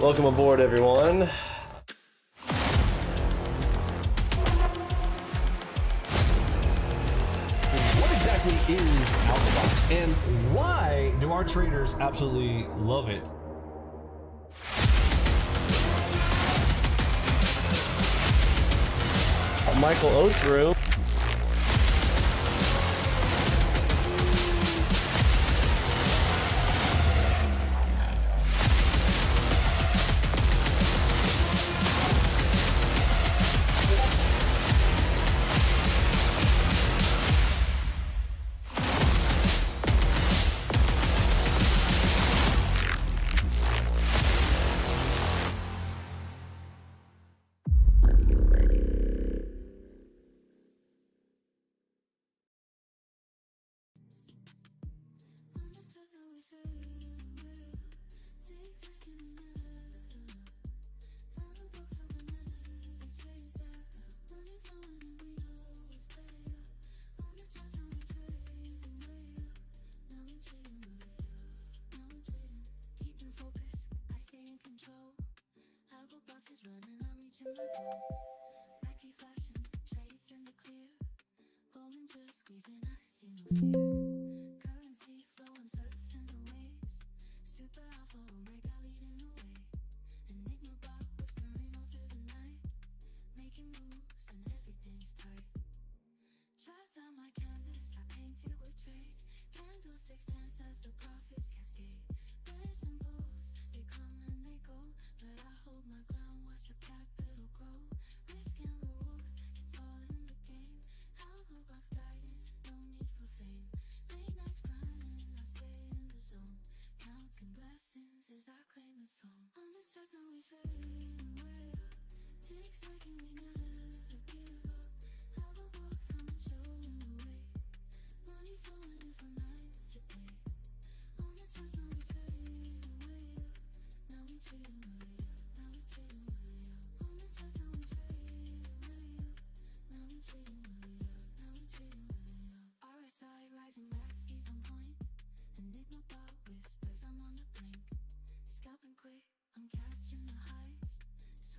Welcome aboard, everyone. What exactly is ALGO, and why do our traders absolutely love it? Michael Oates room.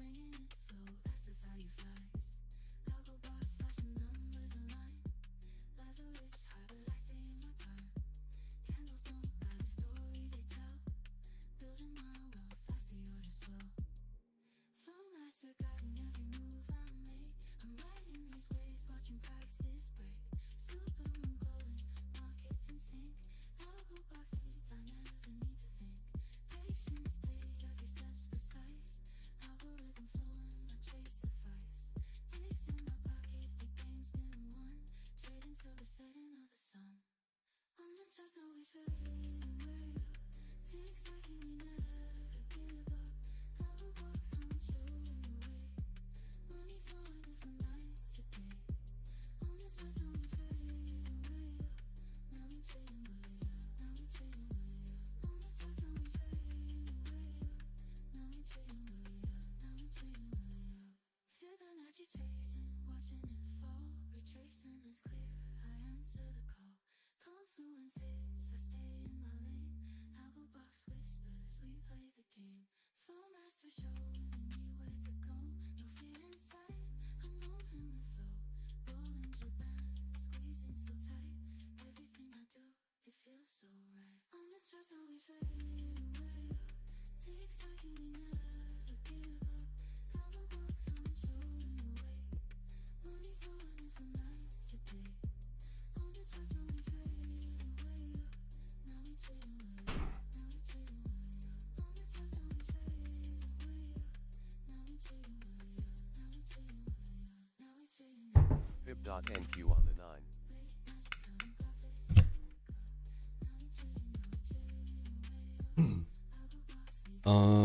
swinging it slow as the value flies. ALGO bar flashing numbers align. Leverage high, but I stay in my prime. Candles don't lie, the story they tell. Building my wealth, I see orders flow. Flow master guiding every move I make. I'm riding these waves, watching prices break. Supermoon glowing, markets in sync. ALGO box leads, I never need to think. Patience plays, every step's precise. Algorithm flowing, my trades suffice. Ticks in my pocket, the game's been won. Trading till the setting of the sun. On the track that we trade away. Ticks like we never give up. ALGO box on showing the way. Money flowing in from night to day. On the track that we trade away. Now we trading way up. Now we trading way up. On the track that we trade away. Now we trading way up. Now we trading way up. Fibonacci tracing, watching it fall. Retracing, it's clear. I answer the call. Confluence hits, I stay in my lane. ALGO box whispers, we play the game. Flow master showing me where to go. No fear inside, I'm moving with flow. Rolling Japan, squeezing so tight. Everything I do, it feels so right. On the track that we trade away. Ticks like we never give up. ALGO box on showing the way. Money flowing in from night to day. On the track that we trade away. Now we trading way up. Now we trading way up. On the track that we trade away. Now we trading way up. Now we trading way up. Now we trading up. Fib.NQ on the 9.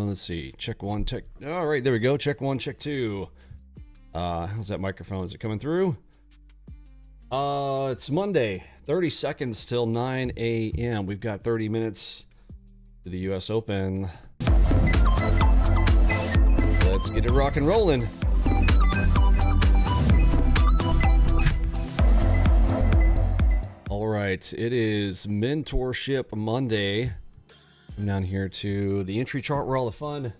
Let's see. Check one, check. All right, there we go. Check one, check two. How's that microphone? Is it coming through? It's Monday, 30 seconds till 9 a.m. We've got 30 minutes to the US Open. Let's get it rock and rolling. All right, it is Mentorship Monday. I'm down here to the entry chart where all the fun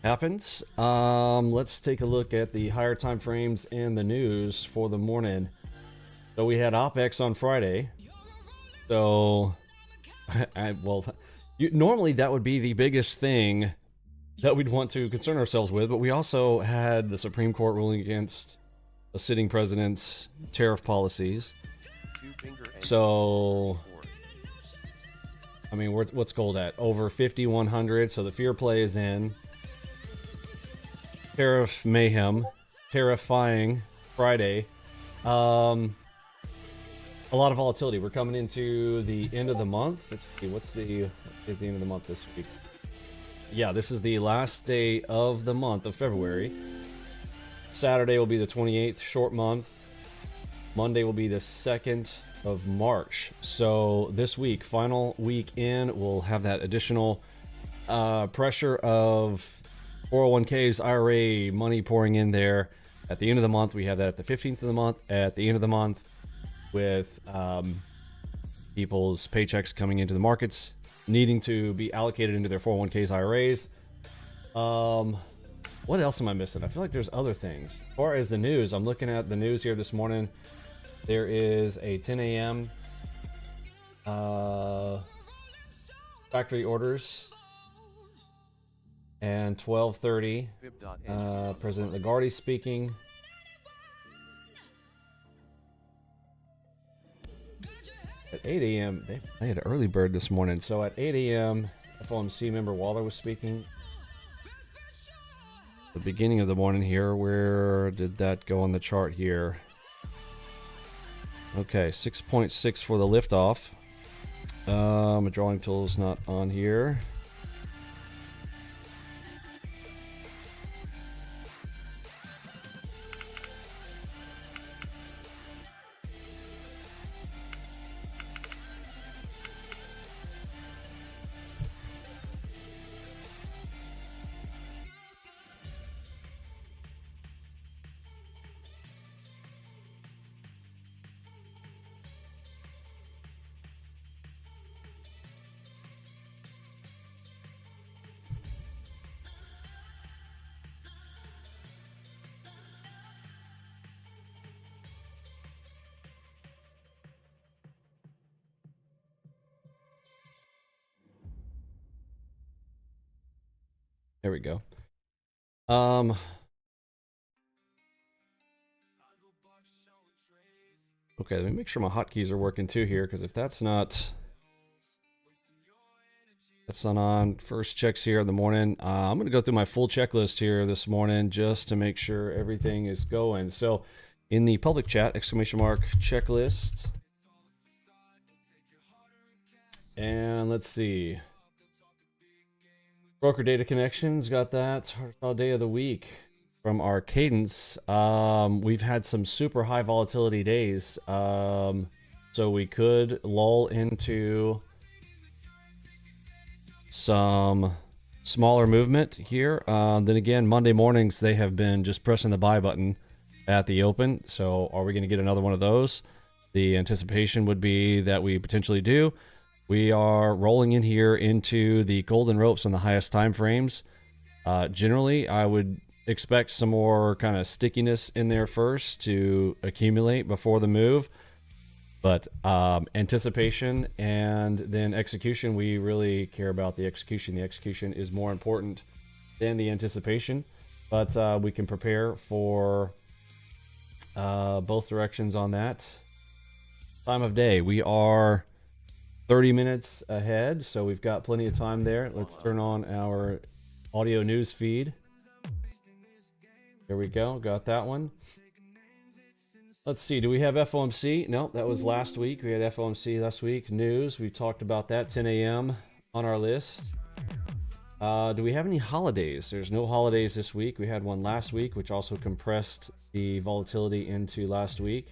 happens. Let's take a look at the higher time frames and the news for the morning. So we had OPEX on Friday. So, normally that would be the biggest thing that we'd want to concern ourselves with, but we also had the Supreme Court ruling against a sitting president's tariff policies. So, I mean, what's gold at? Over 5,100. So the fear play is in. Tariff mayhem, terrifying Friday. A lot of volatility. We're coming into the end of the month. Let's see, what is the end of the month this week? Yeah, this is the last day of the month of February. Saturday will be the 28th, short month. Monday will be the 2nd of March. So this week, final week in, we'll have that additional pressure of 401ks, IRA money pouring in there. At the end of the month, we have that at the 15th of the month. At the end of the month, with people's paychecks coming into the markets, needing to be allocated into their 401ks, IRAs. What else am I missing? I feel like there's other things. As far as the news, I'm looking at the news here this morning. There is a 10 a.m. Factory orders. And 12:30, President Lagarde speaking. At 8 a.m., they had an early bird this morning. So at 8 a.m., FOMC member Waller was speaking. The beginning of the morning here, where did that go on the chart here? Okay, 6.6 for the liftoff. My drawing tool's not on here. There we go. Okay, let me make sure my hotkeys are working too here, because if that's not on. First checks here in the morning. I'm going to go through my full checklist here this morning just to make sure everything is going. So in the public chat, exclamation mark checklist. And let's see. Broker data connections, got that. All day of the week from our cadence. We've had some super high volatility days. So we could lull into some smaller movement here. Then again, Monday mornings, they have been just pressing the buy button at the open. So are we going to get another one of those? The anticipation would be that we potentially do. We are rolling in here into the golden ropes on the highest time frames. Generally, I would expect some more kind of stickiness in there first to accumulate before the move. But anticipation and then execution, we really care about the execution. The execution is more important than the anticipation. But we can prepare for both directions on that. Time of day, we are 30 minutes ahead, so we've got plenty of time there. Let's turn on our audio news feed. There we go, got that one. Let's see, do we have FOMC? No, that was last week. We had FOMC last week. News, we talked about that, 10 a.m. on our list. Do we have any holidays? There's no holidays this week. We had one last week, which also compressed the volatility into last week.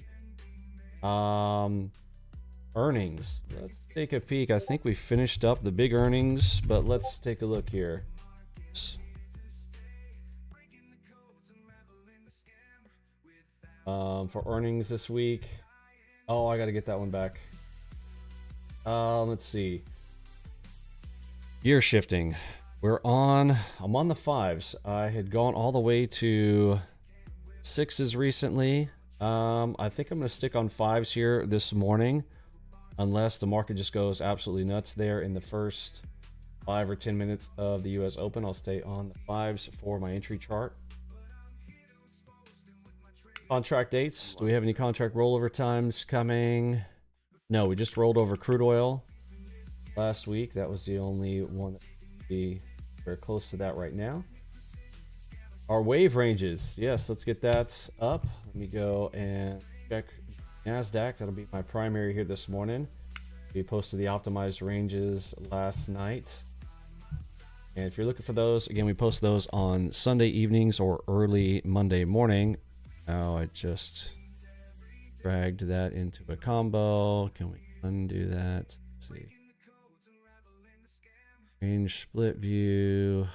Earnings. Let's take a peek. I think we finished up the big earnings, but let's take a look here. For earnings this week. Oh, I got to get that one back. Let's see. Gear shifting. I'm on the 5s. I had gone all the way to 6s recently. I think I'm going to stick on 5s here this morning, unless the market just goes absolutely nuts there in the first 5 or 10 minutes of the US Open. I'll stay on the 5s for my entry chart. Contract dates. Do we have any contract rollover times coming? No, we just rolled over crude oil last week. That was the only one that would be very close to that right now. Our wave ranges. Yes, let's get that up. Let me go and check NASDAQ. That'll be my primary here this morning. We posted the optimized ranges last night. And if you're looking for those, again, we post those on Sunday evenings or early Monday morning. Oh, I just dragged that into a combo. Can we undo that? Let's see. Range split view.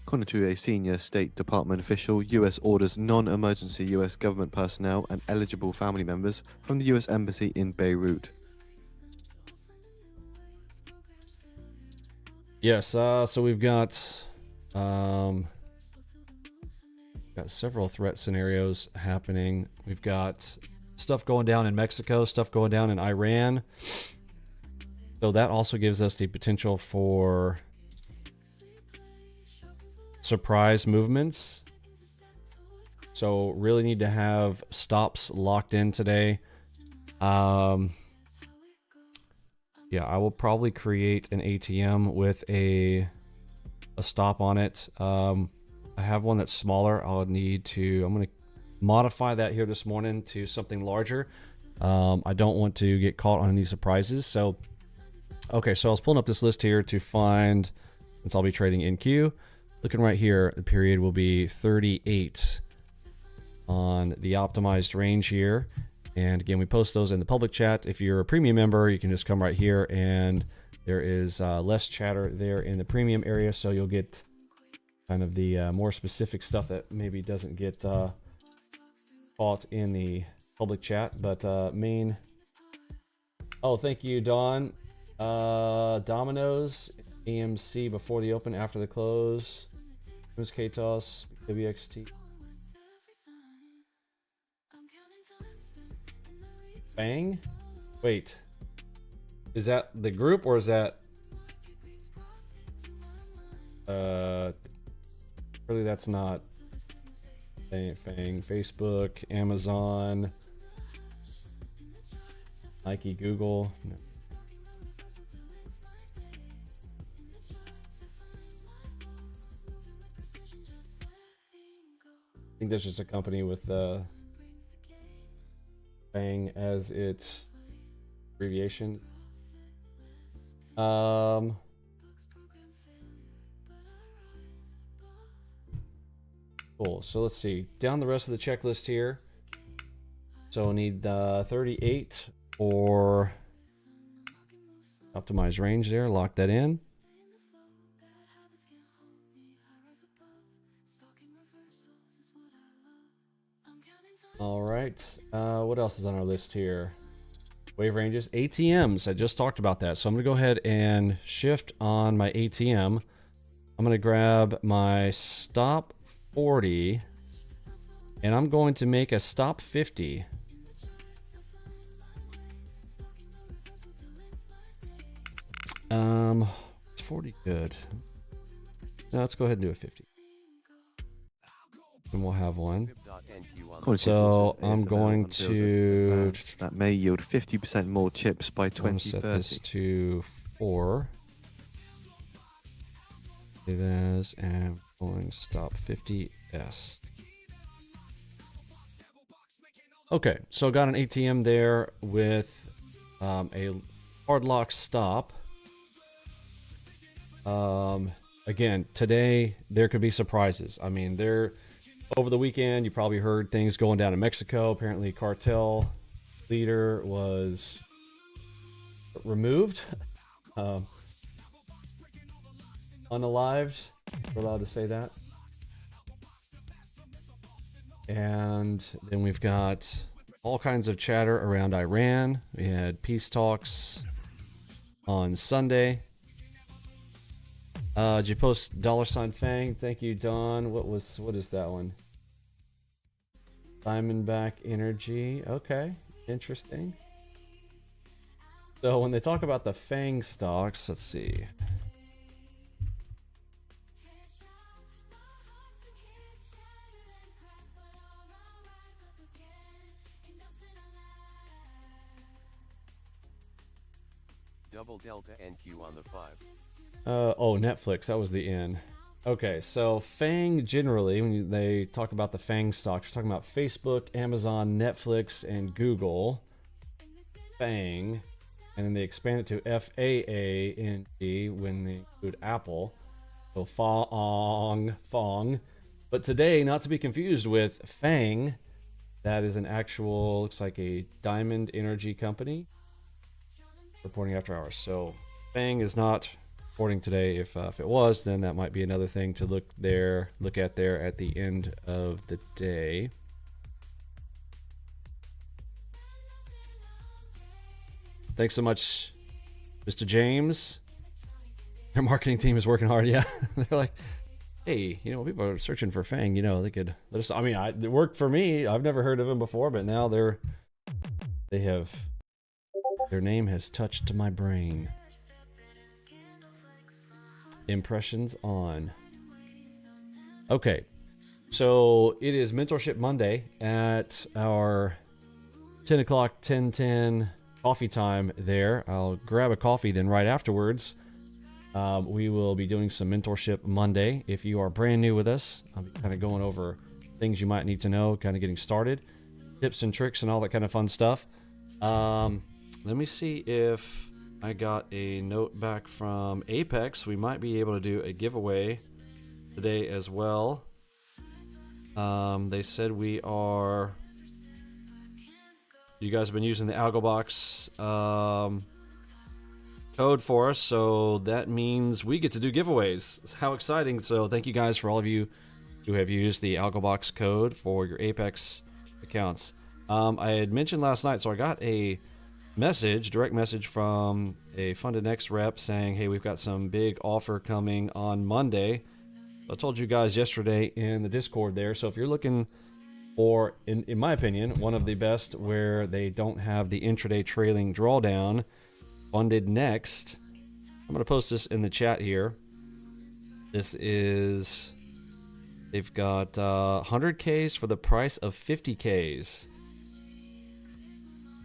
According to a senior State Department official, U.S. orders non-emergency U.S. government personnel and eligible family members from the U.S. Embassy in Beirut. Yes, so we've got several threat scenarios happening. We've got stuff going down in Mexico, stuff going down in Iran. So that also gives us the potential for surprise movements. So really need to have stops locked in today. Yeah, I will probably create an ATM with a stop on it. I have one that's smaller. I'm going to modify that here this morning to something larger. I don't want to get caught on any surprises. So, okay, so I was pulling up this list here to find, since I'll be trading NQ. Looking right here, the period will be 38 on the optimized range here. And again, we post those in the public chat. If you're a premium member, you can just come right here, and there is less chatter there in the premium area, so you'll get kind of the more specific stuff that maybe doesn't get caught in the public chat. But main... Oh, thank you, Dawn. Domino's, AMC before the open, after the close. Who's KTOS? WXT. Bang? Wait. Is that the group or is that really that's not Fang. Facebook, Amazon, Nike, Google. No. I think that's just a company with Fang as its abbreviation. Cool. So let's see. Down the rest of the checklist here. So we need 38 for optimize range there. Lock that in. All right. What else is on our list here? Wave ranges, ATMs. I just talked about that. So I'm going to go ahead and shift on my ATM. I'm going to grab my stop 40 and I'm going to make a stop 50. Is 40 good? No, let's go ahead and do a 50. And we'll have one. So I'm going to that may yield 50% more chips by set this 2030. to 4. Save as and going stop 50s. Okay, so got an ATM there with a hard lock stop. Again, today there could be surprises. I mean, over the weekend you probably heard things going down in Mexico. Apparently, cartel leader was removed, unalived. We're allowed to say that. And then we've got all kinds of chatter around Iran. We had peace talks on Sunday. Did you post $Fang? Thank you, Don. What is that one? Diamondback Energy. Okay, interesting. So when they talk about the Fang stocks, let's see. Double Delta NQ on the 5. Oh, Netflix. That was the N. Okay, so Fang generally, when they talk about the Fang stocks, you're talking about Facebook, Amazon, Netflix, and Google. Fang. And then they expand it to FAANG when they include Apple. So Fong. But today, not to be confused with Fang, that is an actual, looks like a diamond energy company. Reporting after hours. So Fang is not reporting today. If it was, then that might be another thing to look at there at the end of the day. Thanks so much, Mr. James. Their marketing team is working hard. Yeah, they're like, hey, people are searching for Fang. They could let us. I mean, it worked for me. I've never heard of him before, but now their name has touched my brain. Impressions on. Okay, so it is Mentorship Monday at our 10 o'clock, 10:10 coffee time there. I'll grab a coffee then right afterwards. We will be doing some Mentorship Monday. If you are brand new with us, I'll be kind of going over things you might need to know, kind of getting started, tips and tricks and all that kind of fun stuff. Let me see if I got a note back from Apex. We might be able to do a giveaway today as well. They said you guys have been using the ALGO box code for us, so that means we get to do giveaways. How exciting. So thank you guys for all of you who have used the ALGO box code for your Apex accounts. I had mentioned last night, so I got a direct message from a Funded Next rep saying, hey, we've got some big offer coming on Monday. I told you guys yesterday in the Discord there. So if you're looking for, in my opinion, one of the best where they don't have the intraday trailing drawdown, funded next. I'm going to post this in the chat here. This is, they've got 100Ks for the price of 50Ks.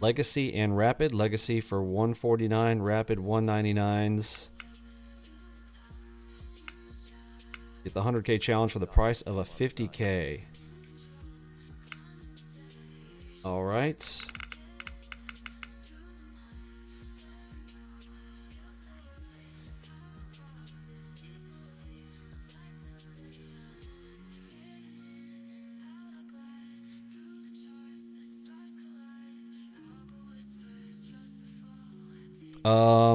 Legacy and Rapid. Legacy for 149, Rapid 199s. Get the 100K challenge for the price of a 50K. All right.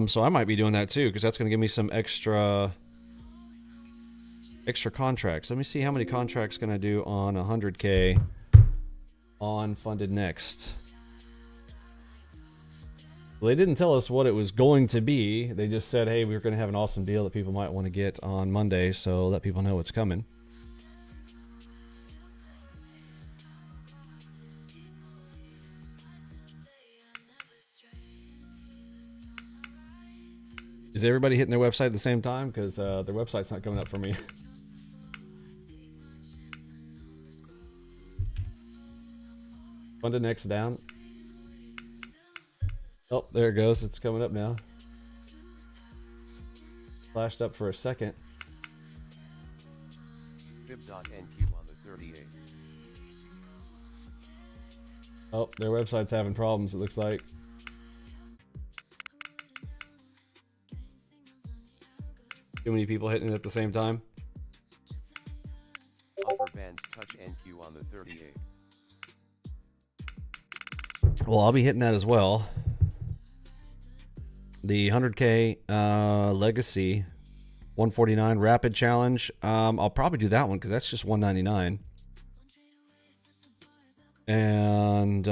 So I might be doing that too, because that's going to give me some extra contracts. Let me see how many contracts can I do on 100K on funded next. Well, they didn't tell us what it was going to be. They just said, hey, we're going to have an awesome deal that people might want to get on Monday, so let people know it's coming. Is everybody hitting their website at the same time? Because their website's not coming up for me. Funded next down. Oh, there it goes. It's coming up now. Flashed up for a second. Fib.NQ on the 38th. Oh, their website's having problems, it looks like. Too many people hitting it at the same time. Upper bands touch NQ on the 38th. Well, I'll be hitting that as well. The 100K Legacy 149 Rapid Challenge. I'll probably do that one because that's just 199. And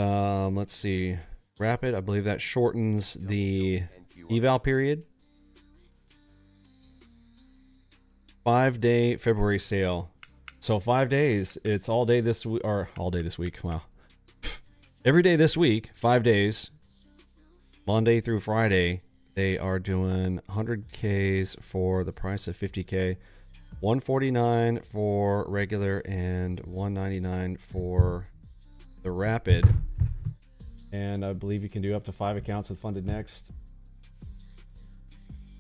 let's see. Rapid, I believe that shortens the eval period. 5-day February sale. So 5 days. It's all day this week, or all day this week. Wow. Every day this week, 5 days. Monday through Friday, they are doing 100Ks for the price of 50K. 149 for regular and 199 for the Rapid. And I believe you can do up to 5 accounts with Funded Next.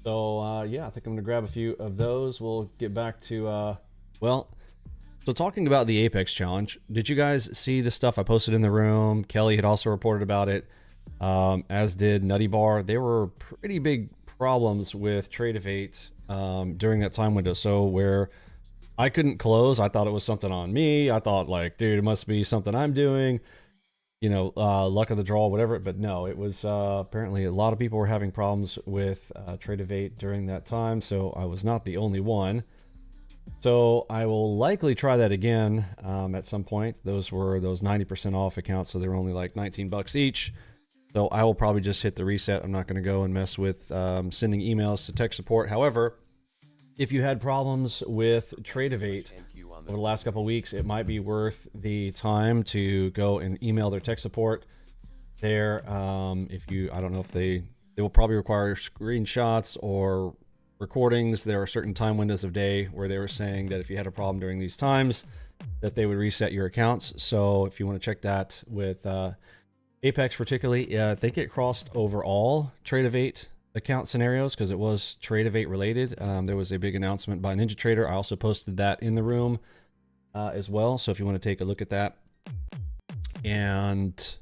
So, yeah, I think I'm going to grab a few of those. We'll get back to, well, so talking about the Apex Challenge, did you guys see the stuff I posted in the room? Kelly had also reported about it, as did Nutty Bar. There were pretty big problems with Trade-Evate during that time window. So where I couldn't close, I thought it was something on me. I thought, like, dude, it must be something I'm doing. You know, luck of the draw, whatever. But no, it was apparently a lot of people were having problems with Trade-Evate during that time, so I was not the only one. So I will likely try that again at some point. Those were those 90% off accounts, so they were only like 19 bucks each. So I will probably just hit the reset. I'm not going to go and mess with sending emails to tech support. However, if you had problems with Trade-Evate over the last couple of weeks, it might be worth the time to go and email their tech support there. If you, I don't know if they will probably require screenshots or recordings. There are certain time windows of day where they were saying that if you had a problem during these times, that they would reset your accounts. So if you want to check that with Apex particularly, I think it crossed over all Trade-Evate account scenarios because it was Trade-Evate related. There was a big announcement by NinjaTrader. I also posted that in the room as well. So if you want to take a look at that. And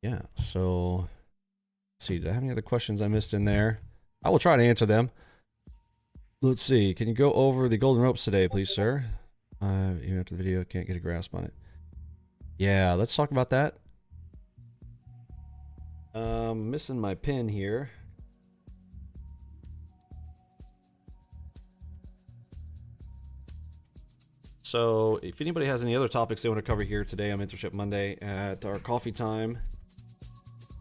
yeah, so let's see, did I have any other questions I missed in there? I will try to answer them. Let's see, can you go over the golden ropes today, please, sir? Even after the video, can't get a grasp on it. Yeah, let's talk about that. Missing my pen here. So if anybody has any other topics they want to cover here today on Mentorship Monday at our coffee time,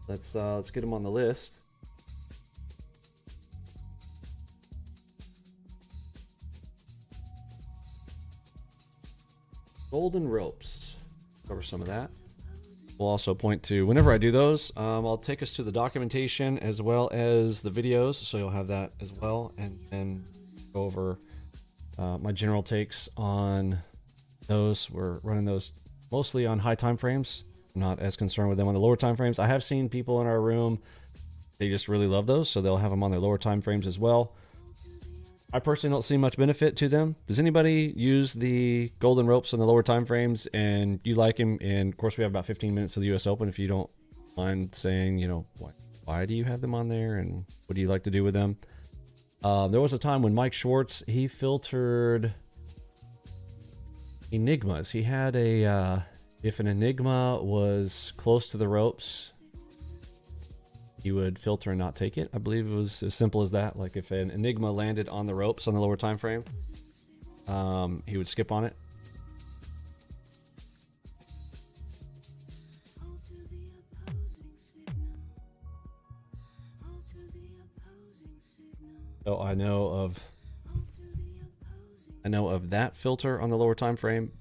let's get them on the list. golden ropes. Cover some of that. We'll also point to, whenever I do those, I'll take us to the documentation as well as the videos, so you'll have that as well, and then go over my general takes on those. We're running those mostly on high time frames. I'm not as concerned with them on the lower time frames. I have seen people in our room, they just really love those, so they'll have them on their lower time frames as well. I personally don't see much benefit to them. Does anybody use the golden ropes on the lower time frames and you like them? And of course, we have about 15 minutes of the US Open. If you don't mind saying, you know, why do you have them on there and what do you like to do with them? There was a time when Mike Schwartz, he filtered enigmas. He had a, if an enigma was close to the ropes, he would filter and not take it. I believe it was as simple as that. Like if an enigma landed on the ropes on the lower time frame, he would skip on it. So I know of that filter on the lower time frame.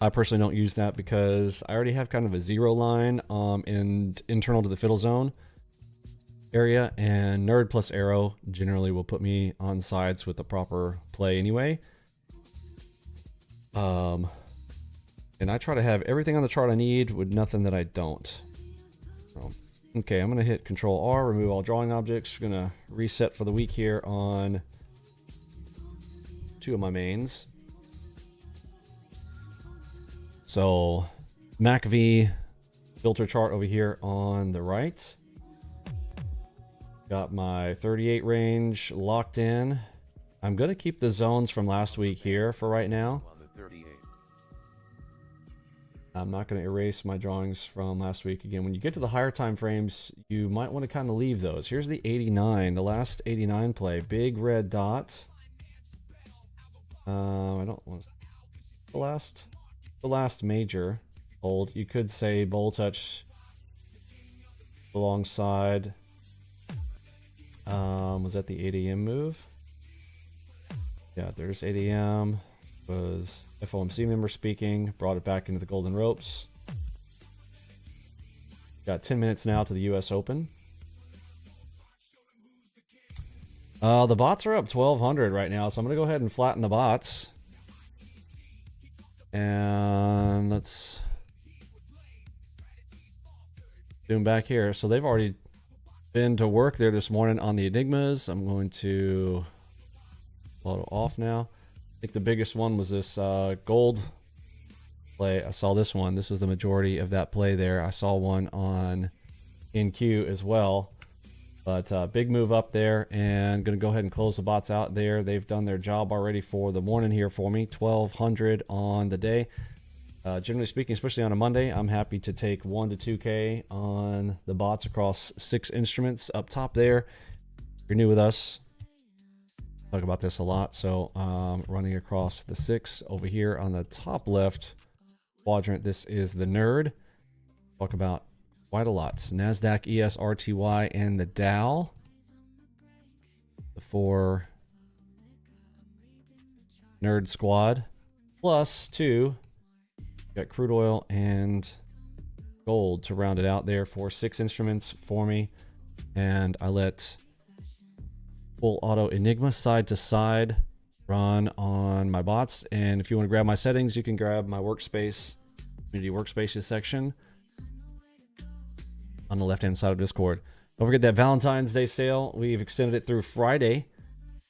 I personally don't use that because I already have kind of a zero line and internal to the fiddle zone area, and nerd plus arrow generally will put me on sides with the proper play anyway. And I try to have everything on the chart I need with nothing that I don't. So, okay, I'm going to hit Control R, remove all drawing objects. We're going to reset for the week here on 2 of my mains. So MACV filter chart over here on the right. Got my 38 range locked in. I'm going to keep the zones from last week here for right now. I'm not going to erase my drawings from last week again. When you get to the higher time frames, you might want to kind of leave those. Here's the 89, the last 89 play. Big red dot. I don't want to... The last major hold. You could say bowl touch alongside. Was that the 8 a.m. move? Yeah, there's 8 a.m. Was FOMC member speaking. Brought it back into the golden ropes. Got 10 minutes now to the US Open. The bots are up 1,200 right now, so I'm going to go ahead and flatten the bots. And let's zoom back here. So they've already been to work there this morning on the enigmas. I'm going to load off now. I think the biggest one was this gold play. I saw this one. This is the majority of that play there. I saw one on NQ as well. But big move up there, and going to go ahead and close the bots out there. They've done their job already for the morning here for me. 1,200 on the day. Generally speaking, especially on a Monday, I'm happy to take 1 to 2K on the bots across 6 instruments up top there. If you're new with us, talk about this a lot. So running across the 6 over here on the top left quadrant, this is the nerd. Talk about quite a lot. NASDAQ, ES, RTY, and the Dow. The 4 nerd squad. Plus 2. Got crude oil and gold to round it out there for 6 instruments for me. And I let full auto Enigma side to side run on my bots. And if you want to grab my settings, you can grab my workspace, community workspaces section on the left hand side of Discord. Don't forget that Valentine's Day sale. We've extended it through Friday.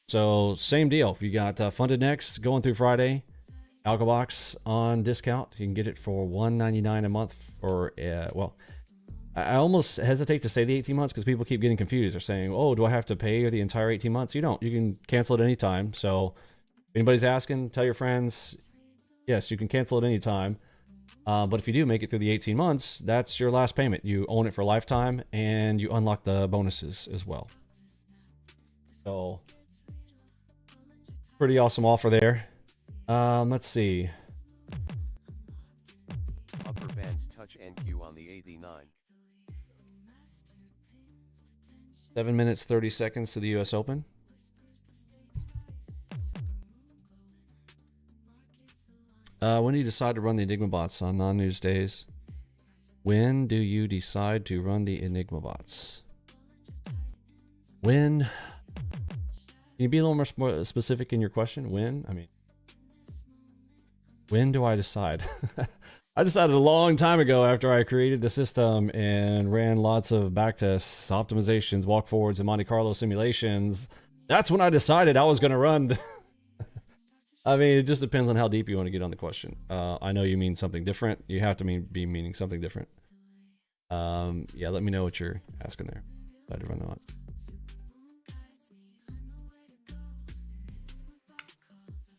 So same deal. You got Funded Next going through Friday. ALGO box on discount. You can get it for $199 a month for, well, I almost hesitate to say the 18 months because people keep getting confused. They're saying, oh, do I have to pay the entire 18 months? You don't. You can cancel it anytime. So if anybody's asking, tell your friends, yes, you can cancel it anytime. But if you do make it through the 18 months, that's your last payment. You own it for lifetime, and you unlock the bonuses as well. So, pretty awesome offer there. Let's see. Upper bands touch NQ on the 89. 7 minutes, 30 seconds to the US Open. When do you decide to run the Enigma bots on non-news days? When do you decide to run the Enigma bots? When? Can you be a little more specific in your question? When? I mean, when do I decide? I decided a long time ago after I created the system and ran lots of backtests, optimizations, walk forwards, and Monte Carlo simulations. That's when I decided I was going to run. I mean, it just depends on how deep you want to get on the question. I know you mean something different. You have to be meaning something different. Yeah, let me know what you're asking there. Glad to run the bots.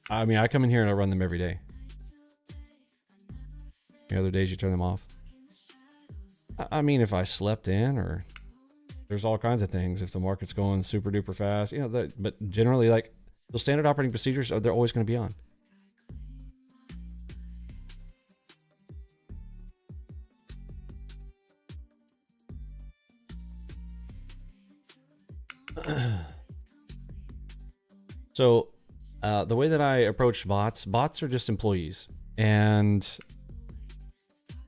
I mean, I come in here and I run them every day. The other days you turn them off. I mean, if I slept in, or there's all kinds of things. If the market's going super duper fast, you know, but generally, like, those standard operating procedures, they're always going to be on. So the way that I approach bots are just employees, and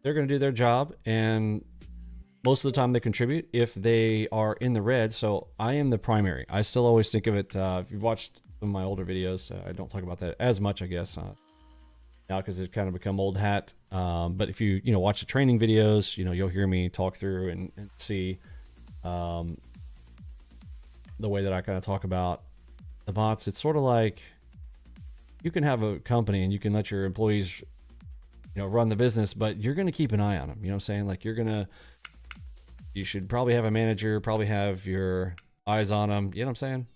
they're going to do their job, and most of the time they contribute if they are in the red. So I am the primary. I still always think of it, if you've watched some of my older videos, I don't talk about that as much, I guess, now because it's kind of become old hat. But if you watch the training videos, you'll hear me talk through and see the way that I kind of talk about the bots. It's sort of like you can have a company and you can let your employees run the business, but you're going to keep an eye on them. You know what I'm saying? Like, you should probably have a manager, probably have your eyes on them. You know what I'm saying?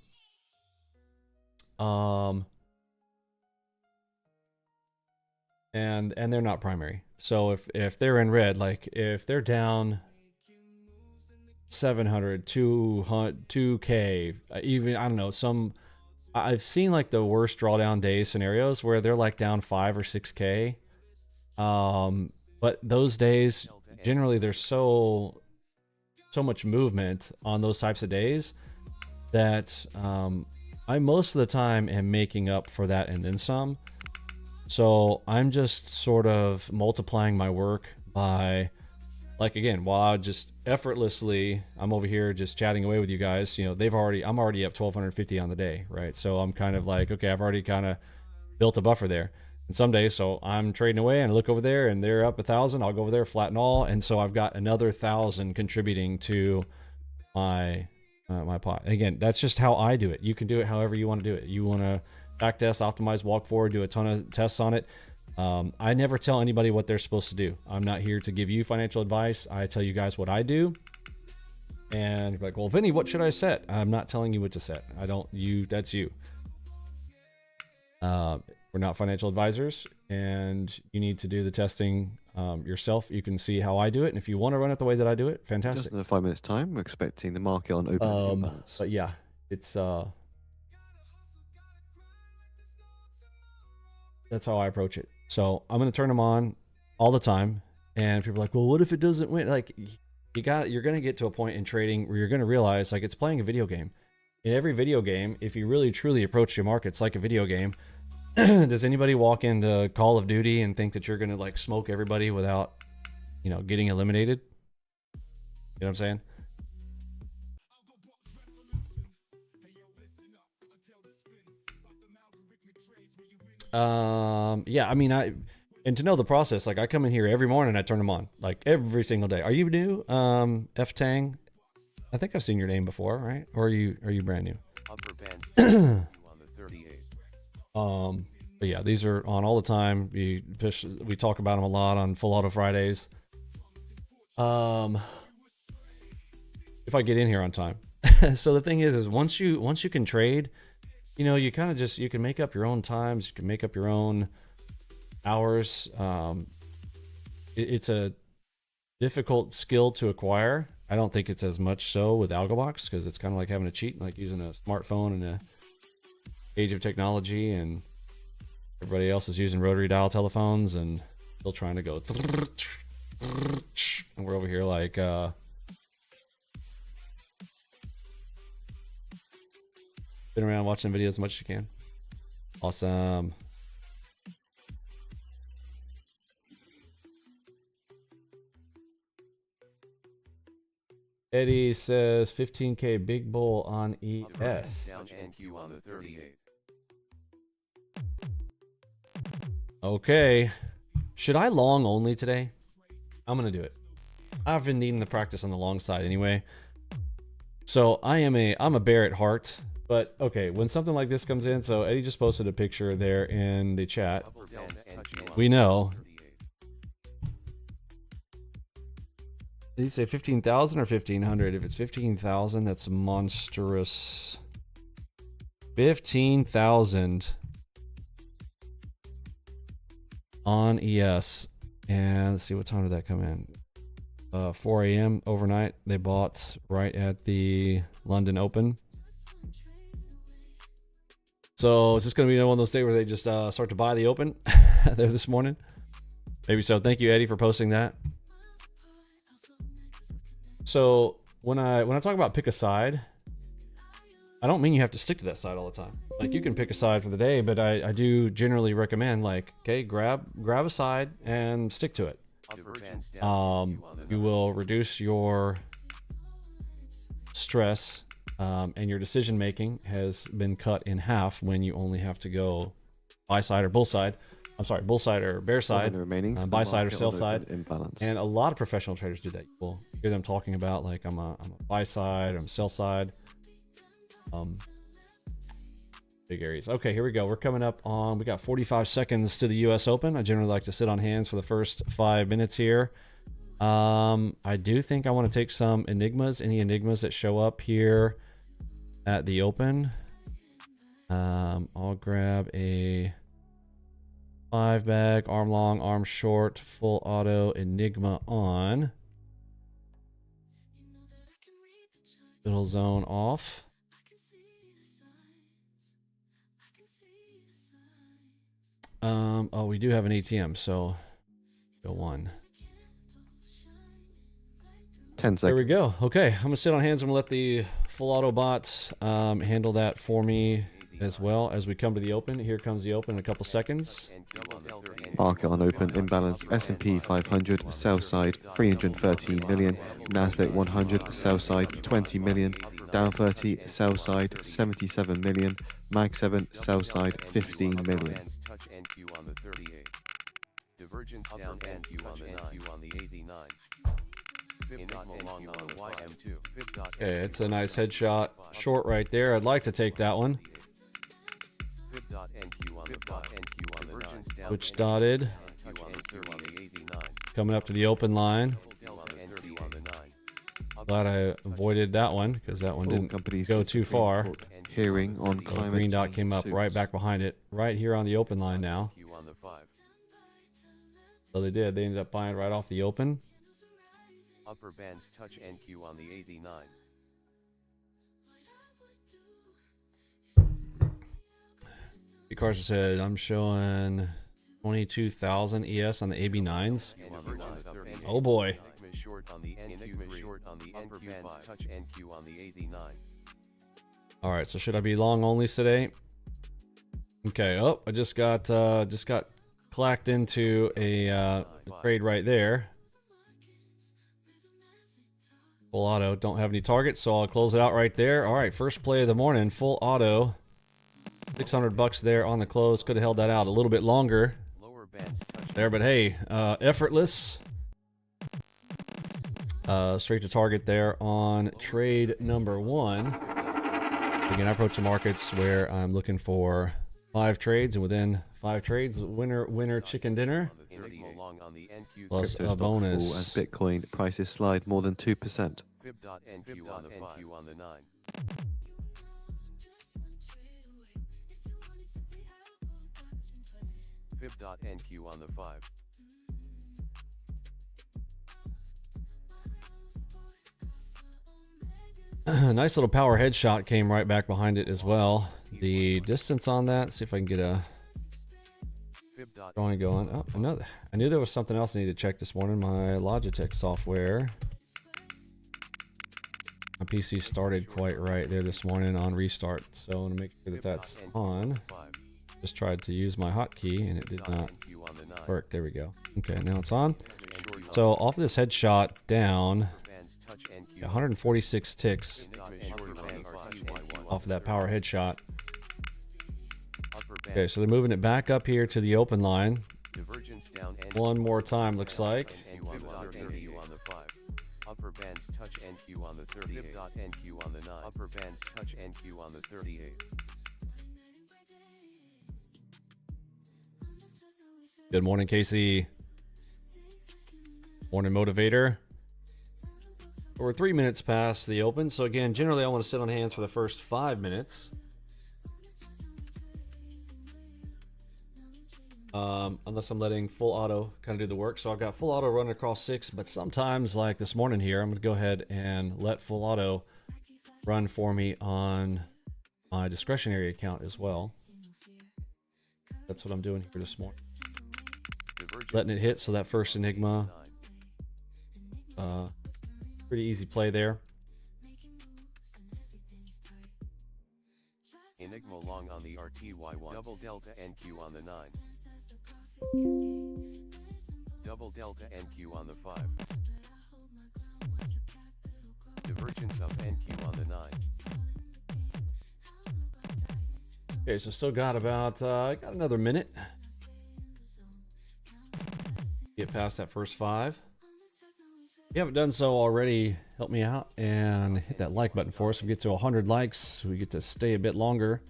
And they're not primary. So if they're in red, like if they're down 700, 200, 2K, even, I don't know, I've seen like the worst drawdown day scenarios where they're like down 5 or 6K. But those days, generally there's so much movement on those types of days that I most of the time am making up for that and then some. So I'm just sort of multiplying my work by, like, again, while I just effortlessly, I'm over here just chatting away with you guys, I'm already up 1250 on the day, right? So I'm kind of like, okay, I've already kind of built a buffer there. And some days, so I'm trading away and I look over there and they're up 1,000. I'll go over there, flatten all, and so I've got another 1,000 contributing to my my pot. Again, that's just how I do it. You can do it however you want to do it. You want to backtest, optimize, walk forward, do a ton of tests on it. I never tell anybody what they're supposed to do. I'm not here to give you financial advice. I tell you guys what I do. And you're like, well, Vinny, what should I set? I'm not telling you what to set. That's you. We're not financial advisors, and you need to do the testing yourself. You can see how I do it, and if you want to run it the way that I do it, fantastic. Just in 5 minutes' time, we're expecting the market on open balance. But yeah, it's that's how I approach it. So I'm going to turn them on all the time, and people are like, well, what if it doesn't win? Like, you're going to get to a point in trading where you're going to realize, like, it's playing a video game. In every video game, if you really truly approach your markets like a video game, does anybody walk into Call of Duty and think that you're going to like smoke everybody without, getting eliminated? You know what I'm saying? Yeah, I mean, and to know the process, like, I come in here every morning, I turn them on, like, every single day. Are you new? F-Tang? I think I've seen your name before, right? Or are you brand new? Upper bands on the 38th. But yeah, these are on all the time. We talk about them a lot on Full Auto Fridays. If I get in here on time. So the thing is once you can trade, you kind of just, you can make up your own times, you can make up your own hours. It's a difficult skill to acquire. I don't think it's as much so with ALGO because it's kind of like having a cheat, like using a smartphone in a age of technology, and everybody else is using rotary dial telephones and still trying to go, and we're over here like been around watching videos as much as you can. Awesome. Eddie says 15K big bull on ES. Down NQ on the 38. Okay. Should I long only today? I'm going to do it. I've been needing the practice on the long side anyway. So I'm a bear at heart. But okay, when something like this comes in, so Eddie just posted a picture there in the chat. We know. Did he say 15,000 or 1,500? If it's 15,000, that's monstrous. 15,000 on ES. And let's see, what time did that come in? 4 a.m. overnight. They bought right at the London Open. So is this going to be one of those days where they just start to buy the Open there this morning? Maybe so. Thank you, Eddie, for posting that. So when I talk about pick a side, I don't mean you have to stick to that side all the time. Like, you can pick a side for the day, but I do generally recommend, like, okay, grab a side and stick to it. You will reduce your stress, and your decision making has been cut in half when you only have to go buy side or bull side. I'm sorry, bull side or bear side, buy side or sell side. And a lot of professional traders do that. You'll hear them talking about, like, I'm a buy side, I'm a sell side. Big areas. Okay, here we go. We're coming up on, we got 45 seconds to the US Open. I generally like to sit on hands for the first 5 minutes here. I do think I want to take some enigmas, any enigmas that show up here at the Open. I'll grab a 5 bag, arm long, arm short, full auto enigma on. Middle zone off. Oh, we do have an ATM, so go one. 10 seconds. There we go. Okay, I'm gonna sit on hands. I'm gonna let the full auto bots handle that for me as well as we come to the Open. Here comes the Open in a couple seconds. Market on open imbalance. S&P 500 sell side 313 million. Nasdaq 100 sell side 20 million. Down 30 sell side 77 million. Mag 7 sell side 15 million. Divergence down NQ on the 89. Okay, it's a nice headshot short right there. I'd like to take that one. Which dotted. Coming up to the open line. Glad I avoided that one because that one didn't go too far. Hearing on climate green dot came up right back behind it, right here on the open line now. So they did. They ended up buying right off the open. Upper bands touch NQ on the 89. Carson said, I'm showing 22,000 ES on the AB9s. Oh boy. Alright, so should I be long only today? Okay, oh, I just got clacked into a trade right there. Full auto, don't have any targets, so I'll close it out right there. Alright, first play of the morning, full auto. 600 bucks there on the close. Could have held that out a little bit longer there, but hey, effortless. Straight to target there on trade number one. Again, I approach the markets where I'm looking for 5 trades, and within 5 trades, winner chicken dinner plus a bonus. As Bitcoin prices slide more than 2%. Fib.NQ on the 5. Nice little power headshot came right back behind it as well. The distance on that, see if I can get a drawing going. Oh, another. I knew there was something else I needed to check this morning. My Logitech software. My PC started quite right there this morning on restart, so I want to make sure that that's on. Just tried to use my hotkey and it did not work. There we go. Okay, now it's on. So off of this headshot down, 146 ticks off of that power headshot. Okay, so they're moving it back up here to the open line. Divergence down One more time, looks like. Upper bands touch NQ on the 38. NQ on the 9. Upper bands touch NQ on the 38. Good morning, Casey. Morning, Motivator. We're 3 minutes past the open, so again, generally I want to sit on hands for the first 5 minutes. Unless I'm letting full auto kind of do the work. So I've got full auto running across 6, but sometimes, like this morning here, I'm going to go ahead and let full auto run for me on my discretionary account as well. That's what I'm doing here this morning. Letting it hit, so that first Enigma, pretty easy play there. Enigma long on the RTY1. Double delta NQ on the 9. Double delta NQ on the 5. Divergence of NQ on the 9. Okay, so still got about got another minute. Get past that first 5. If you haven't done so already, help me out and hit that like button for us. If we get to 100 likes, we get to stay a bit longer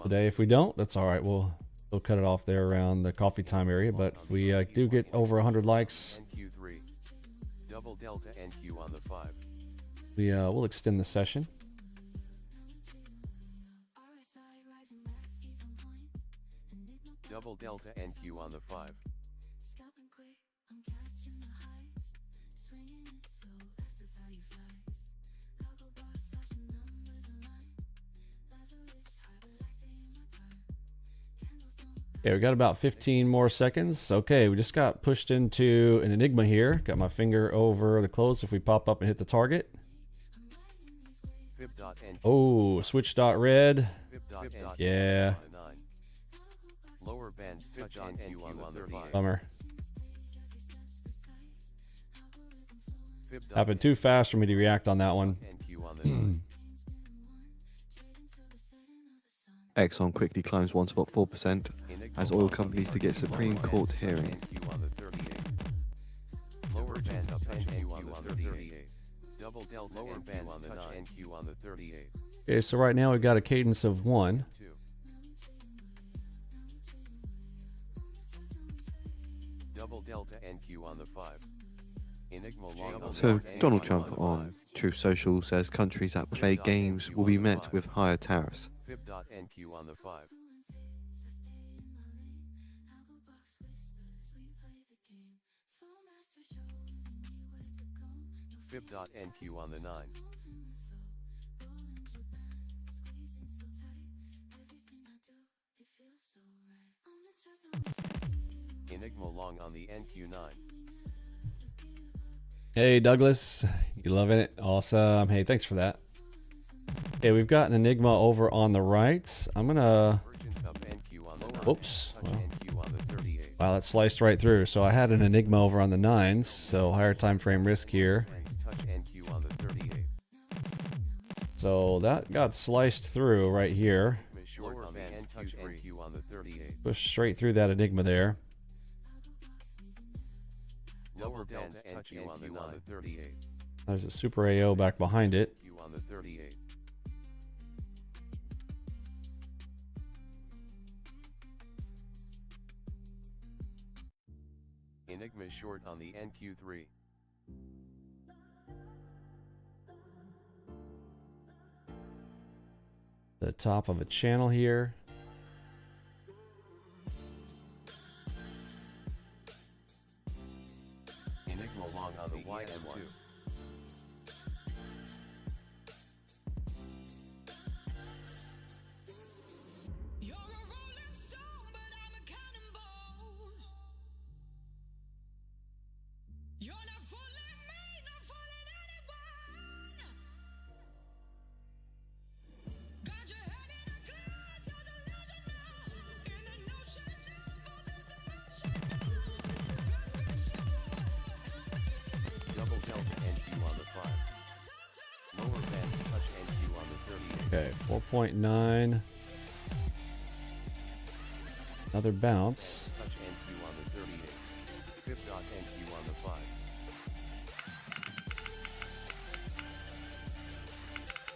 today. If we don't, that's all right. We'll cut it off there around the coffee time area. But if we do get over 100 likes, NQ3. Double delta NQ on the 5. we'll extend the session. Double delta NQ on the 5. Okay, we got about 15 more seconds. Okay, we just got pushed into an Enigma here. Got my finger over the close if we pop up and hit the target. Oh, switch dot red. Yeah. Lower bands touch NQ on the 35. Bummer. Happened too fast for me to react on that one. NQ on the 9. Exxon quickly climbs 1.4% as oil companies to get Supreme Court hearing. NQ on the 38. Lower bands touch NQ on the 38. Double delta lower bands touch NQ on the 38. Okay, so right now we've got a cadence of 1. 2. Double delta NQ on the 5. Enigma long. So Donald Trump on Truth Social says countries that play games will be met with higher tariffs. Fib.NQ on the 5. Fib.NQ on the 9. Enigma long on the NQ9. Hey, Douglas. You loving it? Awesome. Hey, thanks for that. Okay, we've got an Enigma over on the right. I'm gonna... Whoops. Wow, that sliced right through. So I had an Enigma over on the 9s, so higher time frame risk here. So that got sliced through right here. Pushed straight through that Enigma there. Lower bands NQ on the 38. There's a Super AO back behind it. On the 38. Enigma short on the NQ3. The top of a channel here. Enigma long on the YM2. You're a rolling stone, but I'm a cannonball. You're not fooling me, not fooling anyone. Got your head in a cloud, so delusional. In the notion of all this emotion. Double delta 12.9. Another bounce. Touch NQ on the 38. Fib.NQ on the 5.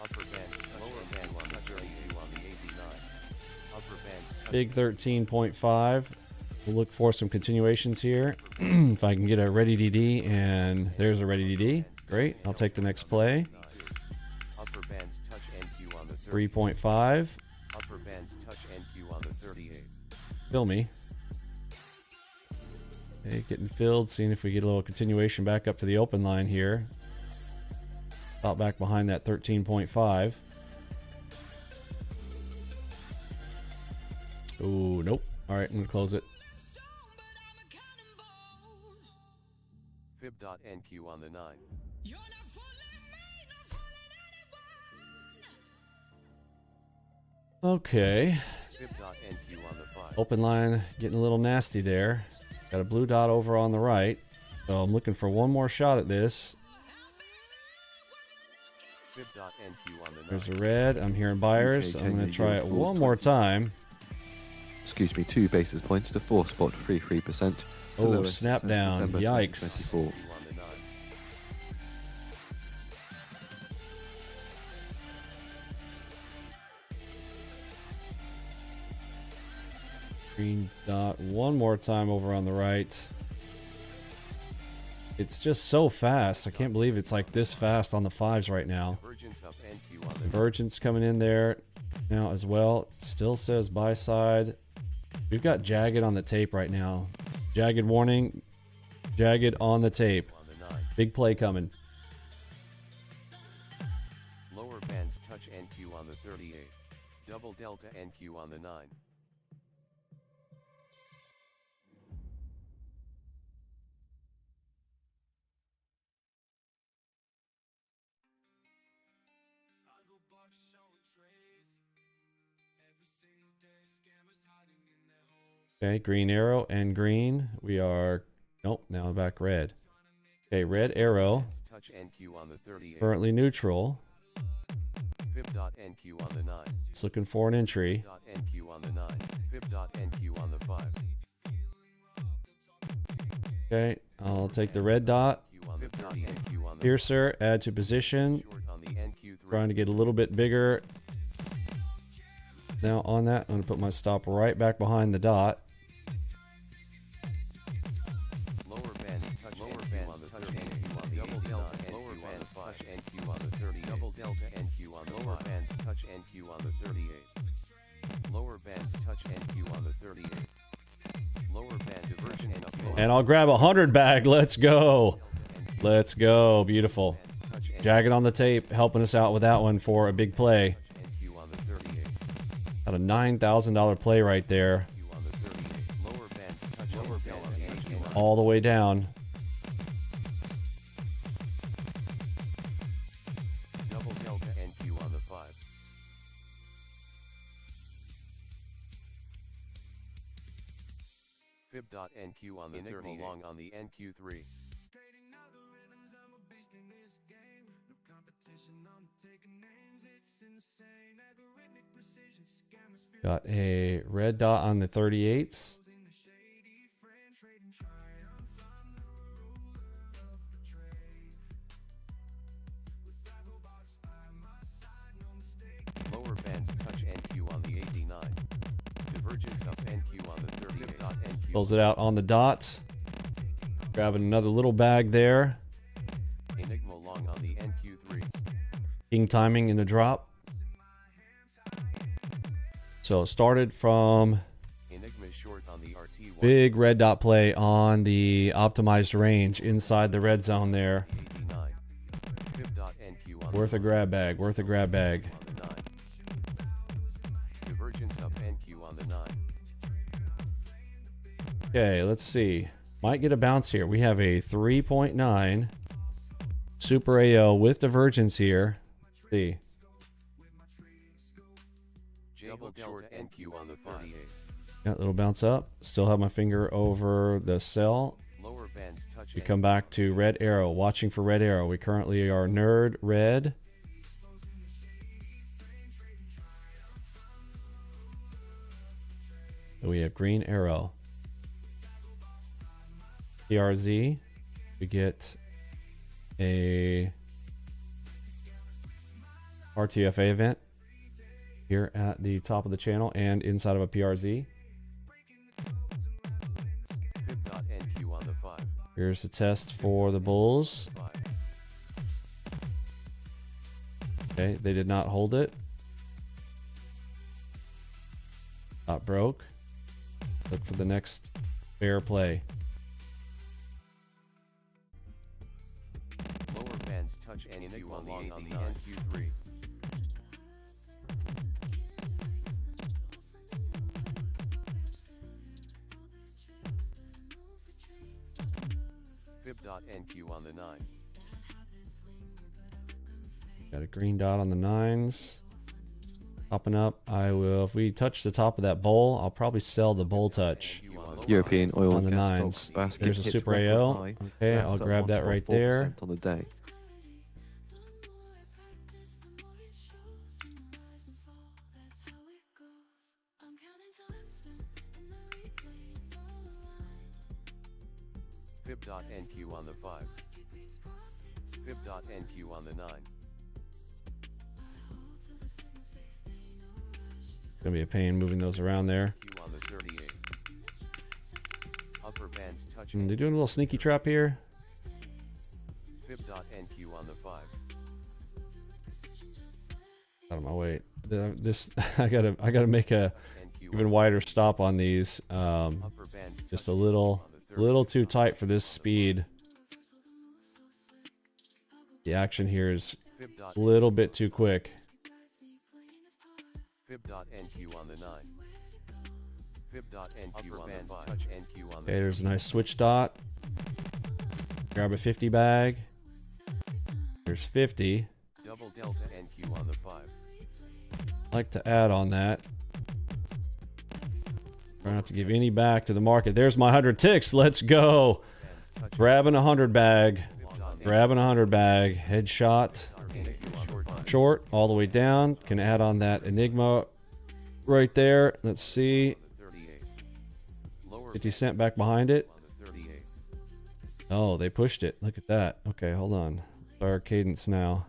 Upper bands touch lower bands on the 32 on the 89. Upper bands touch Big 13.5. We'll look for some continuations here. If I can get a ready DD, and there's a ready DD. Great. I'll take the next play. upper bands touch NQ on the 3.5. Upper bands touch NQ on the 38. Fill me. Okay, getting filled. Seeing if we get a little continuation back up to the open line here. About back behind that 13.5. Oh, nope. All right, I'm going to close it. Fib.NQ on the 9. Okay. Fib.NQ on the 5. Open line getting a little nasty there. Got a blue dot over on the right. So I'm looking for one more shot at this. Fib.NQ on the 9. There's a red. I'm hearing buyers. Okay, I'm going Tanja, to try your it full's one more 20. time. Excuse me, 2 basis points to 4 spot 33%. The Oh, lowest snap since down. December Yikes. 2024. On the 9. Green dot one more time over on the right. It's just so fast. I can't believe it's like this fast on the 5s right now. Divergence up NQ on the 9. Divergence coming in there now as well. Still says buy side. We've got jagged on the tape right now. Jagged warning. Jagged on the tape. On the 9. Big play coming. Lower bands touch NQ on the 38. Double delta NQ on the 9. Okay, green arrow and green. We are, nope, now back red. Okay, red arrow. Touch NQ on the 38. Currently neutral. Fib.NQ on the 9. It's looking for an entry. Fib.NQ on the 9. Fib.NQ on the 5. Okay, I'll take the red dot. Fib.NQ on the Piercer, add to position. short on the NQ3. Trying to get a little bit bigger. Now on that, I'm going to put my stop right back behind the dot. Lower bands touch NQ on the 30. Double delta lower bands touch NQ on the 30. Double delta NQ on the lower bands touch NQ on the 38. Lower bands touch NQ on the 38. Lower bands divergence up And I'll grab 100 bag. Let's go. Let's go. Beautiful. Jagged on the tape, helping us out with that one for a big play. NQ on the 38. Got a $9,000 play right there. NQ on the 38. Lower bands touch lower bands NQ on All the way down. double delta NQ on the 5. Fib.NQ on the 30 long on the NQ3. Got a red dot on the 38s. Lower bands touch NQ on the 89. Divergence up NQ on the 30. Fib.NQ. Fills it out on the dot. Grabbing another little bag there. Enigma long on the NQ3. King timing in the drop. So it started from Enigma short on the RT1. big red dot play on the optimized range inside the red zone there. 89. Fib.NQ on Worth a grab bag. Worth a grab bag. on the 9. Divergence up NQ on the 9. Okay, let's see. Might get a bounce here. We have a 3.9 Super AO with divergence here. Let's see. Double delta NQ on the 38. Got a little bounce up. Still have my finger over the sell. Lower bands touch We come back to red arrow. Watching for red arrow. We currently are nerd red. So we have green arrow. PRZ, we get a RTFA event here at the top of the channel and inside of a PRZ. Fib.NQ on the 5. Here's the test for the bulls. 5. Okay, they did not hold it. Got broke. Look for the next fair play. Lower bands touch NQ on the NQ3. Fib.NQ on the 9. Got a green dot on the 9s. Popping up. I will, if we touch the top of that bowl, I'll probably sell the bowl touch European oil on and the gas 9s. stocks basket There's a hits super record AO. high, Okay, fast I'll up grab that right there. 1.4% on the day. Fib.NQ on the 5. Fib.NQ on the 9. Gonna be a pain moving those around there. Q on the 38. Upper bands touch They're doing a little sneaky trap here. Fib.NQ on the 5. Out of my way. This I gotta make a NQ even wider stop on these. upper bands Just touch a little too tight for this speed. The action here is a little bit too quick. Fib.NQ on the 9. Fib.NQ on the 5. Touch NQ on the Okay, there's a nice switch dot. Grab a 50 bag. There's 50. double delta NQ on the 5. Like to add on that. Try not to give any back to the market. There's my 100 ticks. Let's go. Bands touch Grabbing a 100 bag. Fib.NQ Grabbing a 100 bag. Headshot. short Short all the way down. Can add on that Enigma right there. Let's see. on the 38. Lower 50 cent back behind it. on the 38. Oh, they pushed it. Look at that. Okay, hold on. Our cadence now.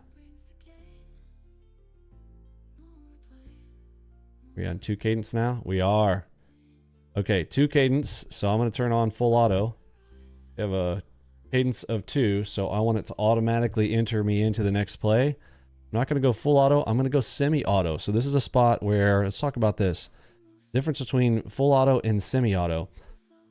We on 2 cadence now? We are. Okay, 2 cadence. So I'm going to turn on full auto. We have a cadence of 2, so I want it to automatically enter me into the next play. I'm not going to go full auto. I'm going to go semi-auto. So this is a spot where, let's talk about this. Difference between full auto and semi-auto.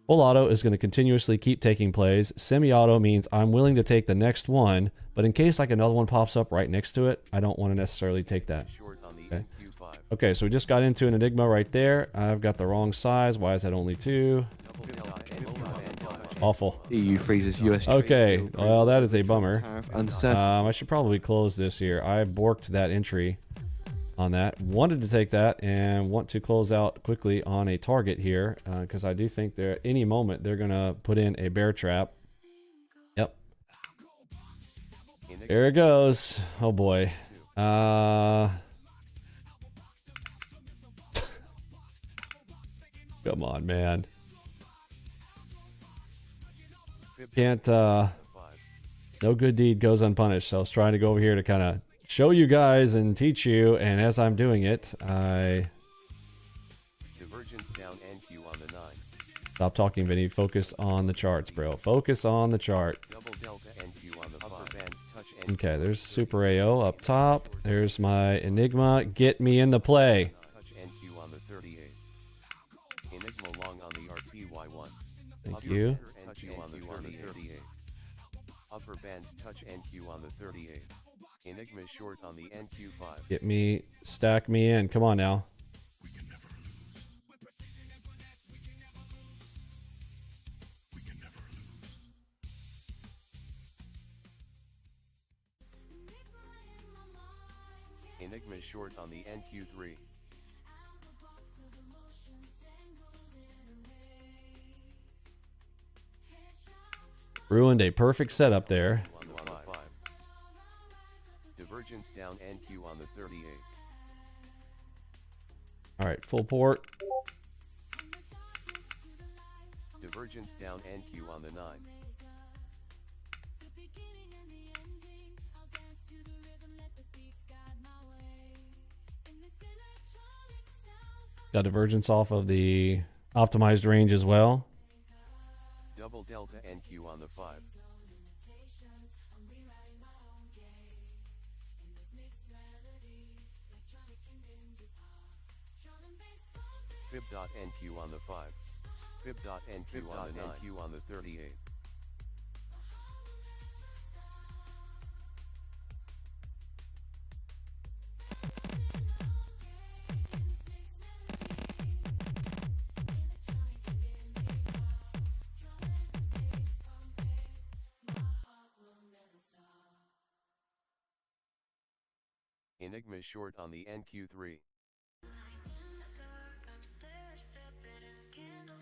Full auto is going to continuously keep taking plays. Semi-auto means I'm willing to take the next one, but in case like another one pops up right next to it, I don't want to necessarily take that. Short on the Okay. NQ5. Okay, so we just got into an Enigma right there. I've got the wrong size. Why is that only 2? Double delta NQ bands touch Awful. EU freezes US trade Okay, deal well, that over is a bummer. tariff uncertainty. I should probably close this here. I borked that entry on that. Wanted to take that and want to close out quickly on a target here because I do think that at any moment they're going to put in a bear trap. Yep. Enigma There it goes. Oh boy. Come on, man. Can't, Fib.5. no good deed goes unpunished. So I was trying to go over here to kind of show you guys and teach you. And as I'm doing it, I Divergence down NQ on the 9. stop talking, Vinny. Focus on the charts, bro. Focus on the chart. Double delta NQ on the 5. Upper bands touch NQ. Okay, there's Super AO up top. There's my Enigma. Get me in the play. Touch NQ on the 38. Enigma long on the RTY1. Thank Upper you. bands touch NQ on the 38. Upper bands touch NQ on the 38. Enigma short on the NQ5. Get me, stack me in. Come on now. Enigma short on the NQ3. Ruined a perfect setup there. On the 5. Divergence down NQ on the 38. All right, full port. Divergence down NQ on the 9. The beginning and the ending. I'll dance to the rhythm, let the beats guide my way. In this electronic sound. Got divergence off of the optimized range as well. Double delta NQ on the 5. Limitations, I'm rewriting my own game. In this mixed melody, electronic and indie pop. Drum and bass bumping. Fib dot NQ on the 5. Fib dot NQ on the 9. NQ on the 38. Enigma short on the NQ3.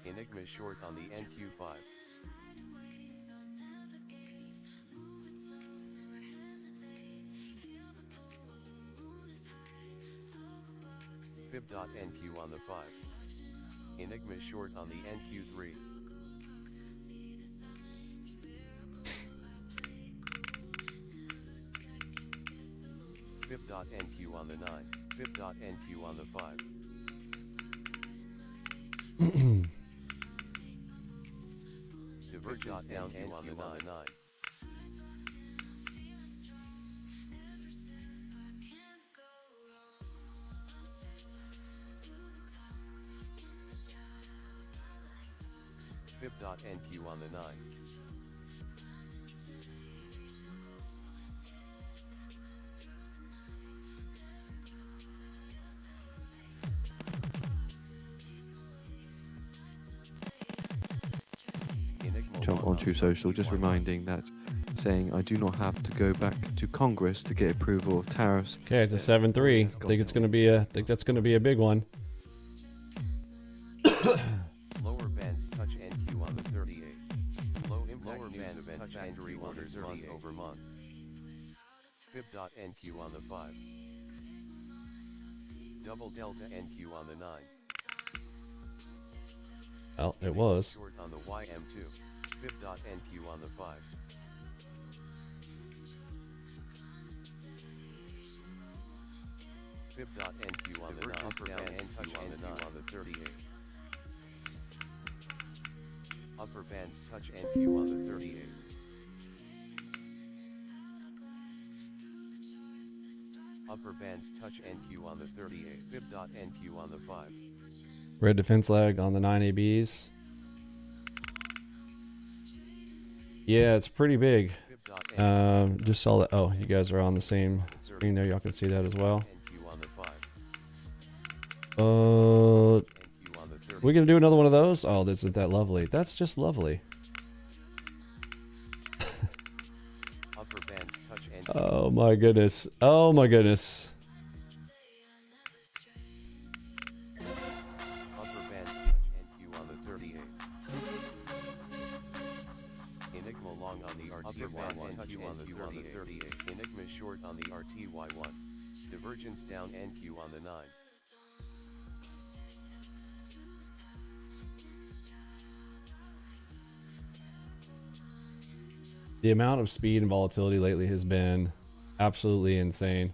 Enigma short on the NQ5. Fib dot NQ on the 5. Enigma short on the NQ3. Fib dot NQ on the 9. Fib dot NQ on the 5. Divergence down NQ on the 9. Fib dot NQ on the 9. Jump on True Social, just reminding that saying I do not have to go back to Congress to get approval of tariffs. Okay, it's a 7-3. Think it's gonna be a. Think that's gonna be a big one. Lower bands touch NQ on the 38. Low impact lower bands touch factory orders month over month. Fib dot NQ on the 5. Double delta NQ on the 9. Well, it was. Short on the YM2. Fib dot NQ on the 5. Fib dot NQ on the 9. Upper bands touch NQ on the 38. Upper bands touch NQ on the 38. Upper bands touch NQ on the 38. Fib dot NQ on the 5. Red defense lag on the 9ABs. Yeah, it's pretty big. Fib dot NQ Just saw that. Oh, you guys are on the same screen there. Y'all can see that as well. NQ on the 5. NQ on the 30. We gonna do another one of those? Oh, isn't that lovely? That's just lovely. Upper bands touch NQ. Oh my goodness. Oh my goodness. Upper bands touch NQ on the 38. Enigma long on the RTY1 touch NQ on the 38. Enigma short on the RTY1. Divergence down NQ on the 9. The amount of speed and volatility lately has been absolutely insane.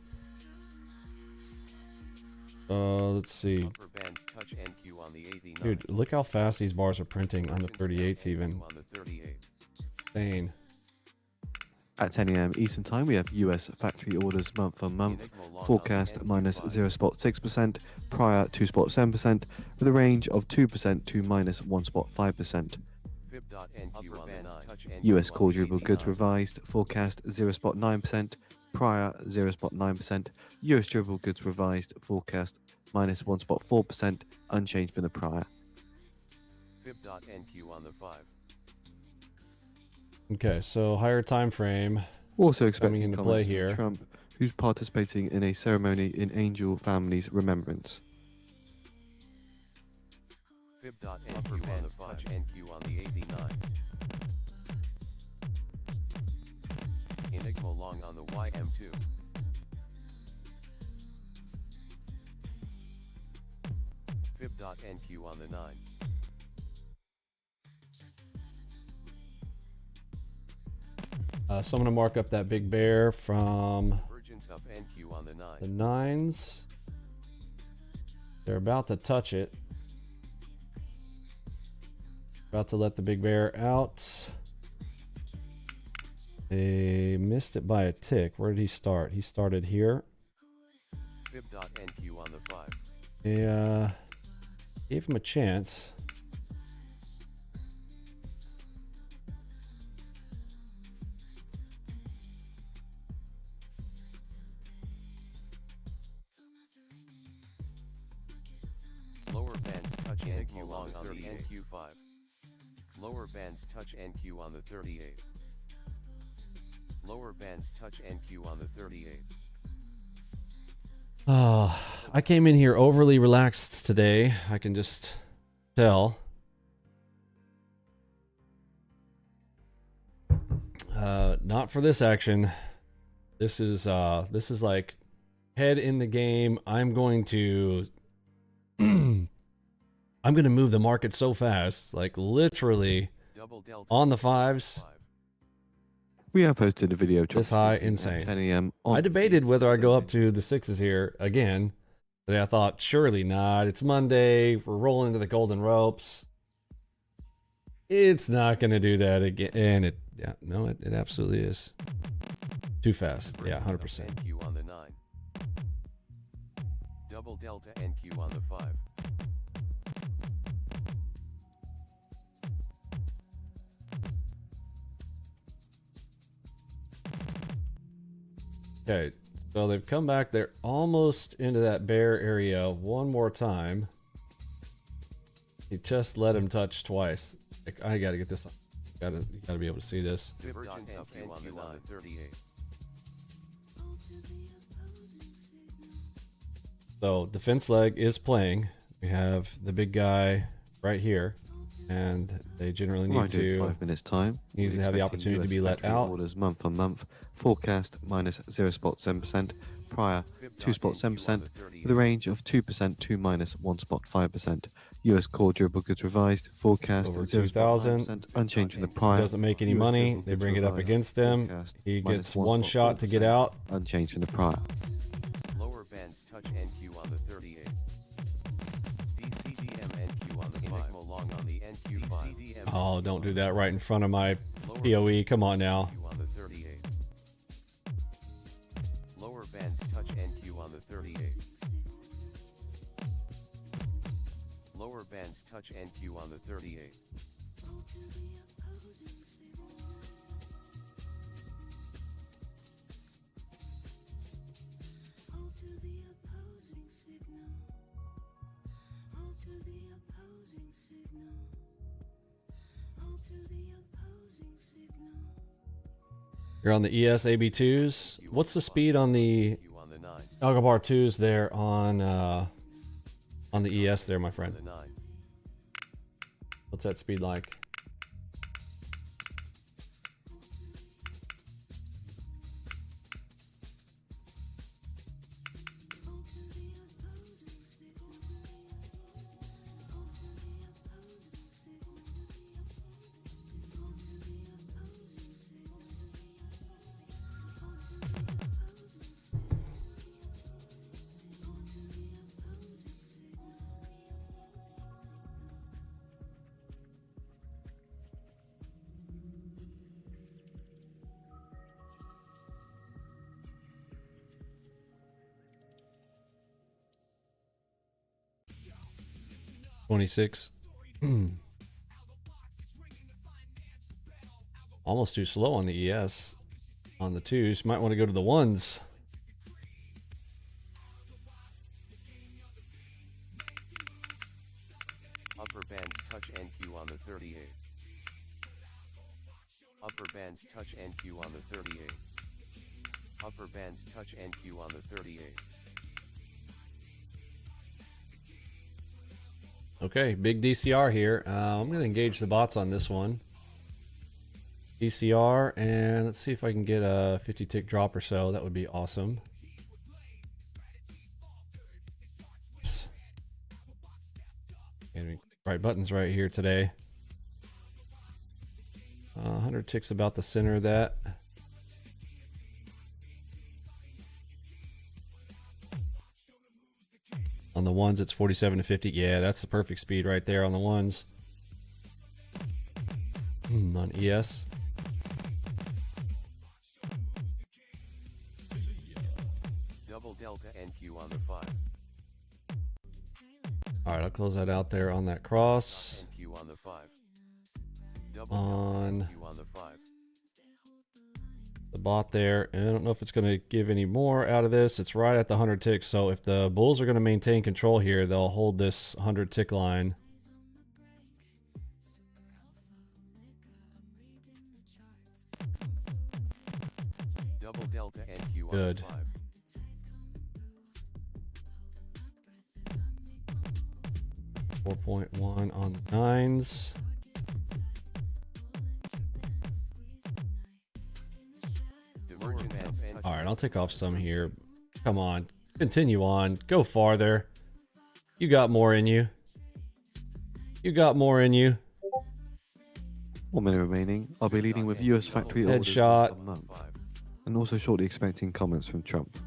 Let's see. Upper bands touch NQ on the 89. Dude, look how fast these bars are printing on the Divergence 38s down even. NQ on the 38. Insane. At 10 a.m. Eastern Time, we have US factory orders month on month. Enigma long on the Forecast minus NQ5. 0.6%, prior 2.7%, with a range of 2% to minus 1.5%. Fib dot NQ on the 9. Touch NQ US on core the durable goods 89. revised, forecast 0.9%, prior 0.9%. US durable goods revised, forecast minus 1.4%, unchanged from the prior. Fib dot NQ on the 5. Okay, so higher time frame. Also Coming expecting into play comments from here. Trump, who's participating in a ceremony in Angel family's remembrance. Fib dot NQ on the 5. Touch NQ on the 89. Enigma long on the YM2. Fib dot NQ on the 9. So I'm going to mark up that big bear from Divergence up NQ on the 9. the 9s. They're about to touch it. About to let the big bear out. They missed it by a tick. Where did he start? He started here. Fib.NQ on the 5. They gave him a chance. Lower bands touch NQ long on the NQ5. Lower bands touch NQ on the 38. Lower bands touch NQ on the 38. Oh, I came in here overly relaxed today. I can just tell. Not for this action. This is like head in the game. I'm going to move the market so fast, like literally Double delta on the 5s. We have posted a video This high, insane. 10 a.m. I debated whether I go up to the 6s here again. But I thought, surely not. It's Monday. We're rolling into the golden ropes. It's not going to do that again. And it absolutely is. Too fast. Yeah, 100%. NQ on the 9. Double delta NQ on the 5. Okay, so they've come back. They're almost into that bear area one more time. He just let him touch twice. Like, I gotta get this. You gotta be able to see this. Divergence up NQ on the 38. So defense leg is playing. We have the big guy right here, and they generally need Right in to 5 minutes time. needs to have the Expecting opportunity to US be let factory out. Orders month on month. Forecast minus 0.7%. Prior 2.7%. With a range of 2% to minus 1.5%. US core durable goods revised. Forecast Over 0.9%. 2,000. Unchanged from the prior. Doesn't make any US money. durable They goods bring it up revised. against him. Forecast He minus gets one shot to get 1.4%. out. Unchanged from the prior. Lower bands touch NQ on the 38. DCDM NQ on the 5. Long on the NQ5. Oh, don't do that right in front of my Lower POE. Come on now. NQ on the 38. Lower bands touch NQ on the 38. Lower bands touch NQ on the 38. You're on the ES AB2s. What's the speed on the NQ on the 9. ALGO bar 2s there on the ES there, my On friend? the 9. What's that speed like? $26. Almost too slow on the ES. On the 2s, might want to go to the 1s. Upper bands touch NQ on the 38. Upper bands touch NQ on the 38. Upper bands touch NQ on the 38. Okay, big DCR here. I'm going to engage the bots on this one. DCR, and let's see if I can get a 50 tick drop or so. That would be awesome. And right buttons right here today. 100 ticks about the center of that. the ones, it's 47 to 50. Yeah, that's the perfect speed right there on the ones. On ES. Double delta NQ on the 5. All right, I'll close that out there on that cross. NQ on the 5. Double On delta NQ on the 5. the bot there. And I don't know if it's going to give any more out of this. It's right at the 100 ticks. So if the bulls are going to maintain control here, they'll hold this 100 tick line. Double delta NQ Good. on the 5. .1 on the nines. Divergence All right, I'll take off some here. Come on, continue on. Go farther. You got more in you. You got more in you. 1 minute remaining. I'll be leading with US factory orders Headshot. for the month, and also shortly expecting comments from Trump.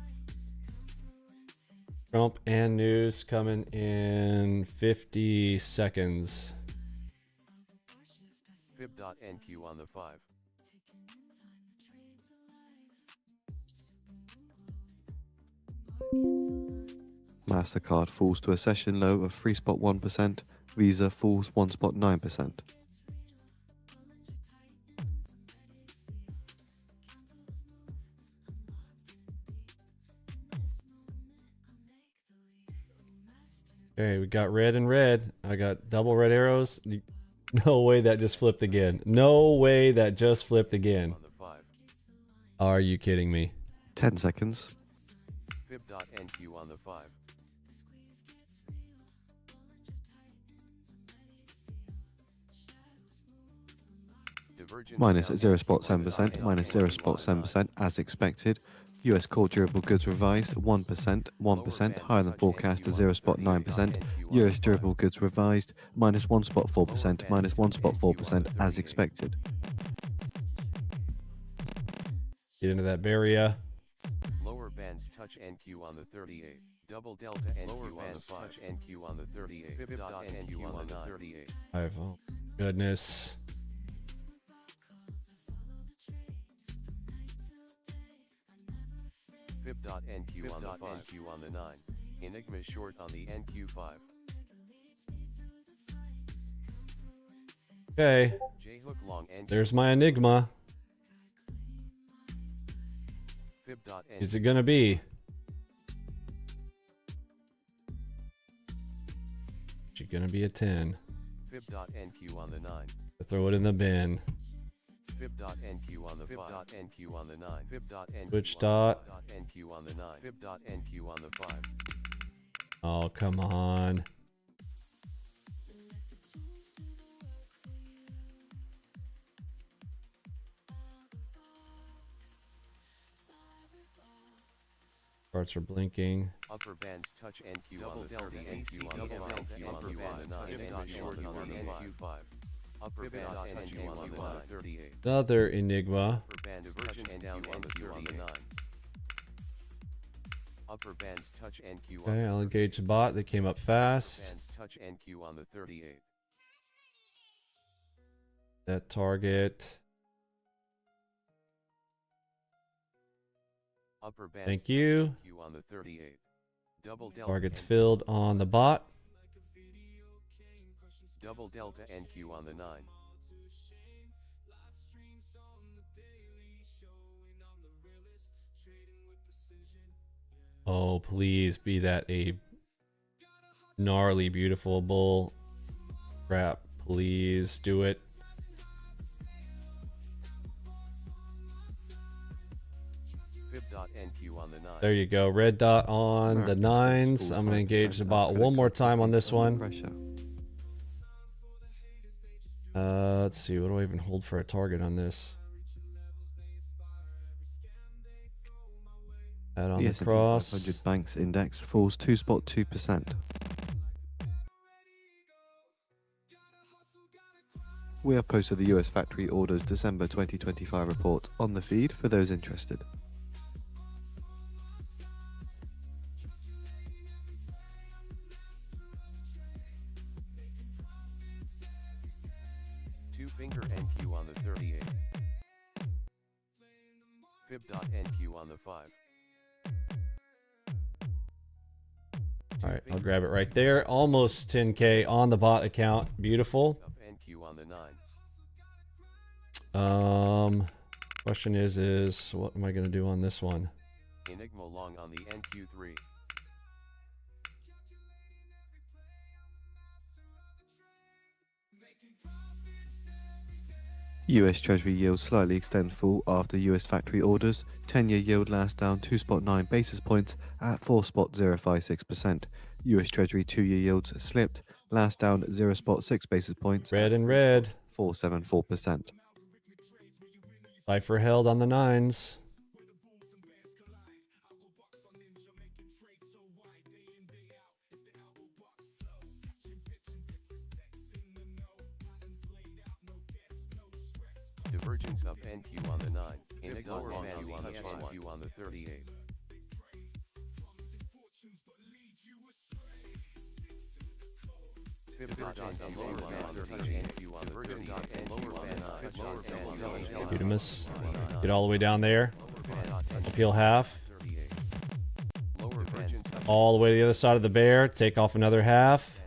Trump and news coming in 50 seconds. Fib.NQ on the 5. MasterCard falls to a session low of 3.1%. Visa falls 1.9%. Okay, we got red and red. I got double red arrows. No way that just flipped again. No way that just flipped again. On the 5. Are you kidding me? 10 seconds. Fib.NQ on the 5. Divergence Minus down 0.7%, minus 0.7% as expected. US core durable goods revised 1%, higher than forecast at 0.9%. US durable goods revised minus 1.4%, minus 1.4% as expected. Get into that barrier. Lower bands touch NQ on the 38. Double delta NQ on the 5. Touch NQ on the 38. Fib.NQ on the 38. Oh, goodness. Fib.NQ on the 5. NQ on the 9. Enigma short on the NQ5. Okay, J-hook long NQ. there's my enigma. Fib.NQ. Is it gonna be? Is it gonna be a 10? Fib.NQ on the 9. Throw it in the bin. Fib.NQ on the 5. Fib.NQ on the 9. Fib.NQ Switch on dot. the NQ on the 9. Fib.NQ on the 5. Oh, come on. Parts are blinking. Upper bands touch NQ on the 30. NQ on the 5. Upper bands touch NQ on the NQ5. Upper bands touch NQ on the 38. Another enigma. Upper bands touch NQ on the 39. Upper bands touch NQ on Okay, the I'll engage the bot. They came up fast. bands touch NQ on the 38. That target. Upper bands Thank touch you. NQ on the 38. Double delta Target's NQ filled on the bot. Double delta NQ on the 9. Oh, please be that a gnarly, beautiful bull. Crap, please do it. Fib.NQ on the 9. There you go. Red dot on the nines. I'm going to engage the bot one more time on this one. Pressure. Let's see. What do I even hold for a target on this? Add on The the S&P cross. 500 banks index falls 2.2%. We have posted the US factory orders December 2025 report on the feed for those interested. 2-finger NQ on the 38. Fib.NQ on the 5. All right, I'll grab it right there. Almost 10K on the bot account. Beautiful. Up NQ on the 9. Question is what am I going to do on this one? Enigma long on the NQ3. US Treasury yield slightly extend full after US factory orders. 10-year yield last down 2.9 basis points at 4.056%. US Treasury 2-year yields slipped, last down 0.6 basis points. Red and red. 4.74%. Cipher held on the 9s. Divergence up NQ on the 9. Enigma long NQ on the 38. Udamus. Get all the way down there. Appeal half. All the way to the other side of the bear. Take off another half.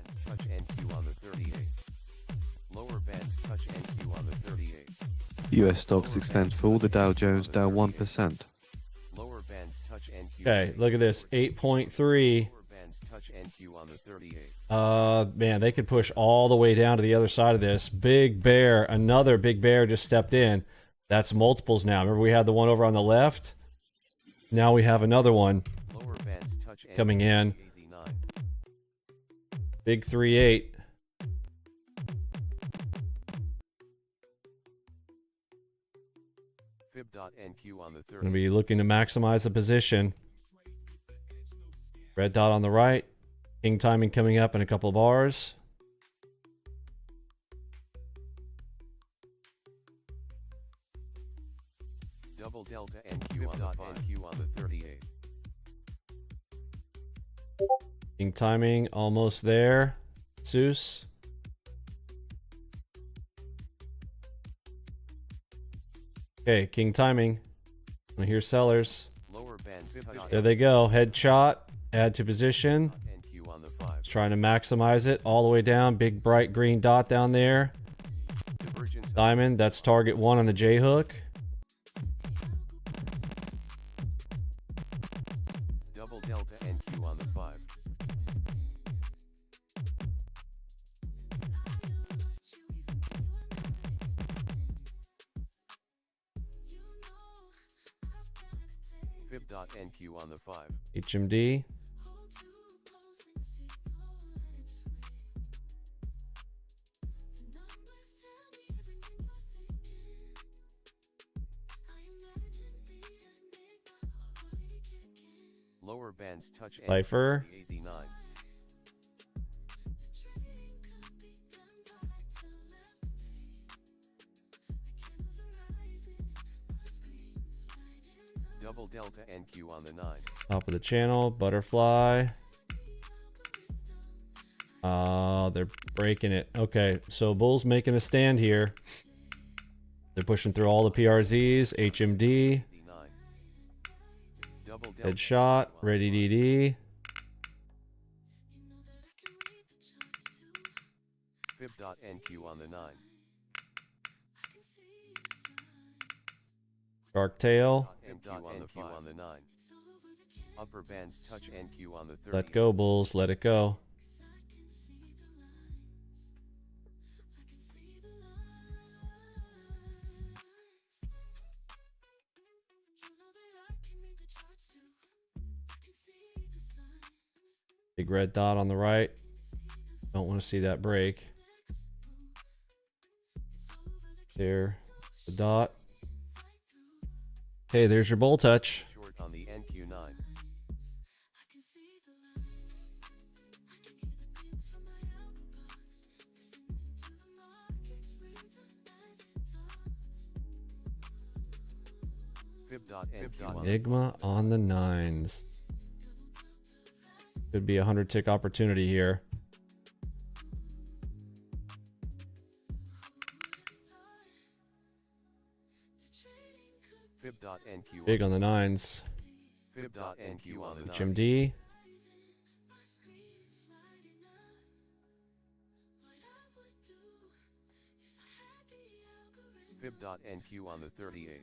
US stocks extend full, the Dow Jones down 1%. Okay, look at this. 8.3. Man, they could push all the way down to the other side of this. Big bear. Another big bear just stepped in. That's multiples now. Remember we had the one over on the left? Now we have another one coming in. Big 3-8. Going to be looking to maximize the position. Red dot on the right. King timing coming up in a couple of bars. Double delta NQ on the 38. King timing almost there. Zeus. Okay, king timing. I hear sellers. There they go. Headshot. Add to position. Just trying to maximize it all the way down. Big bright green dot down there. Diamond. That's target 1 on the J hook. Double delta NQ on the 5. Fib.NQ on the 5. HMD. Lower bands touch Cipher. 89. Double delta NQ on the 9. Top of the channel. Butterfly. They're breaking it. Okay, so Bull's making a stand here. They're pushing through all the PRZs. HMD. Headshot. Ready DD. Fib.NQ on the 9. Dark tail. NQ on the 9. Upper bands touch NQ on the 30. Let go, Bulls. Let it go. Big red dot on the right. Don't want to see that break. There. The dot. Okay, there's your bull touch. Short on the NQ9. Enigma on the 9s. Could be a 100-tick opportunity here. Fib.NQ Big on the 9s. Fib.NQ on the 9. HMD. Fib.NQ on the 38.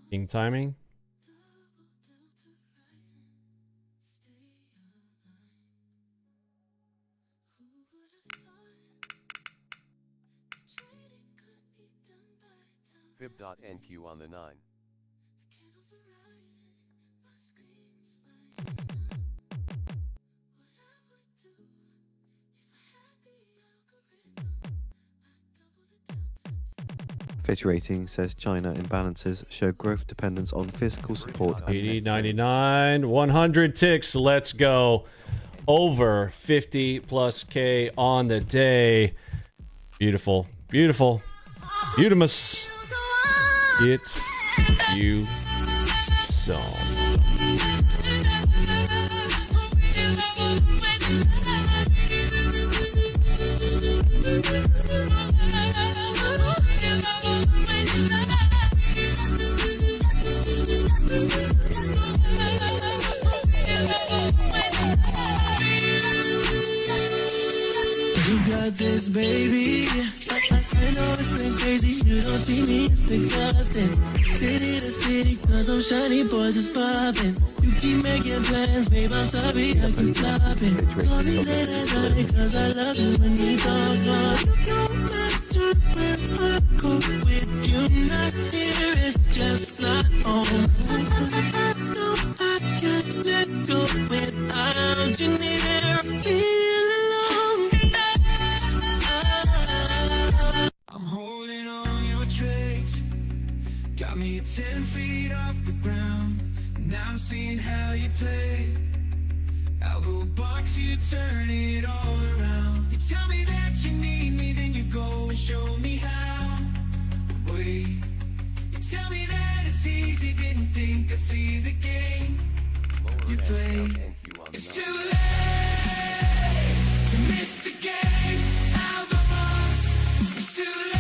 King timing. Fib.NQ on the 9. Fitch Rating says China imbalances show growth dependence on fiscal support. and 80, net trade. 99, 100 ticks. Let's go. Over 50 plus K on the day. Beautiful. Beautiful. Beautimus. Get you some. You got this, baby. I know it's been crazy. You don't see me, it's exhausting. City to city, cause I'm shiny, boys is popping. You keep making plans, babe. I'm sorry, I keep flopping. Call me late at night, cause I love it when you talk. No matter where I go with you, not here, it's just not home. I know I can't let go without you near. Feel alone. I'm holding on your tricks. Got me 10 feet off the ground. Now I'm seeing how you play. ALGO box, you turn it all around. You tell me that you need me, then you go and show me how. Wait, you tell me that it's easy, didn't think I'd see the game you play. It's too late to miss the game. ALGO box, it's too late.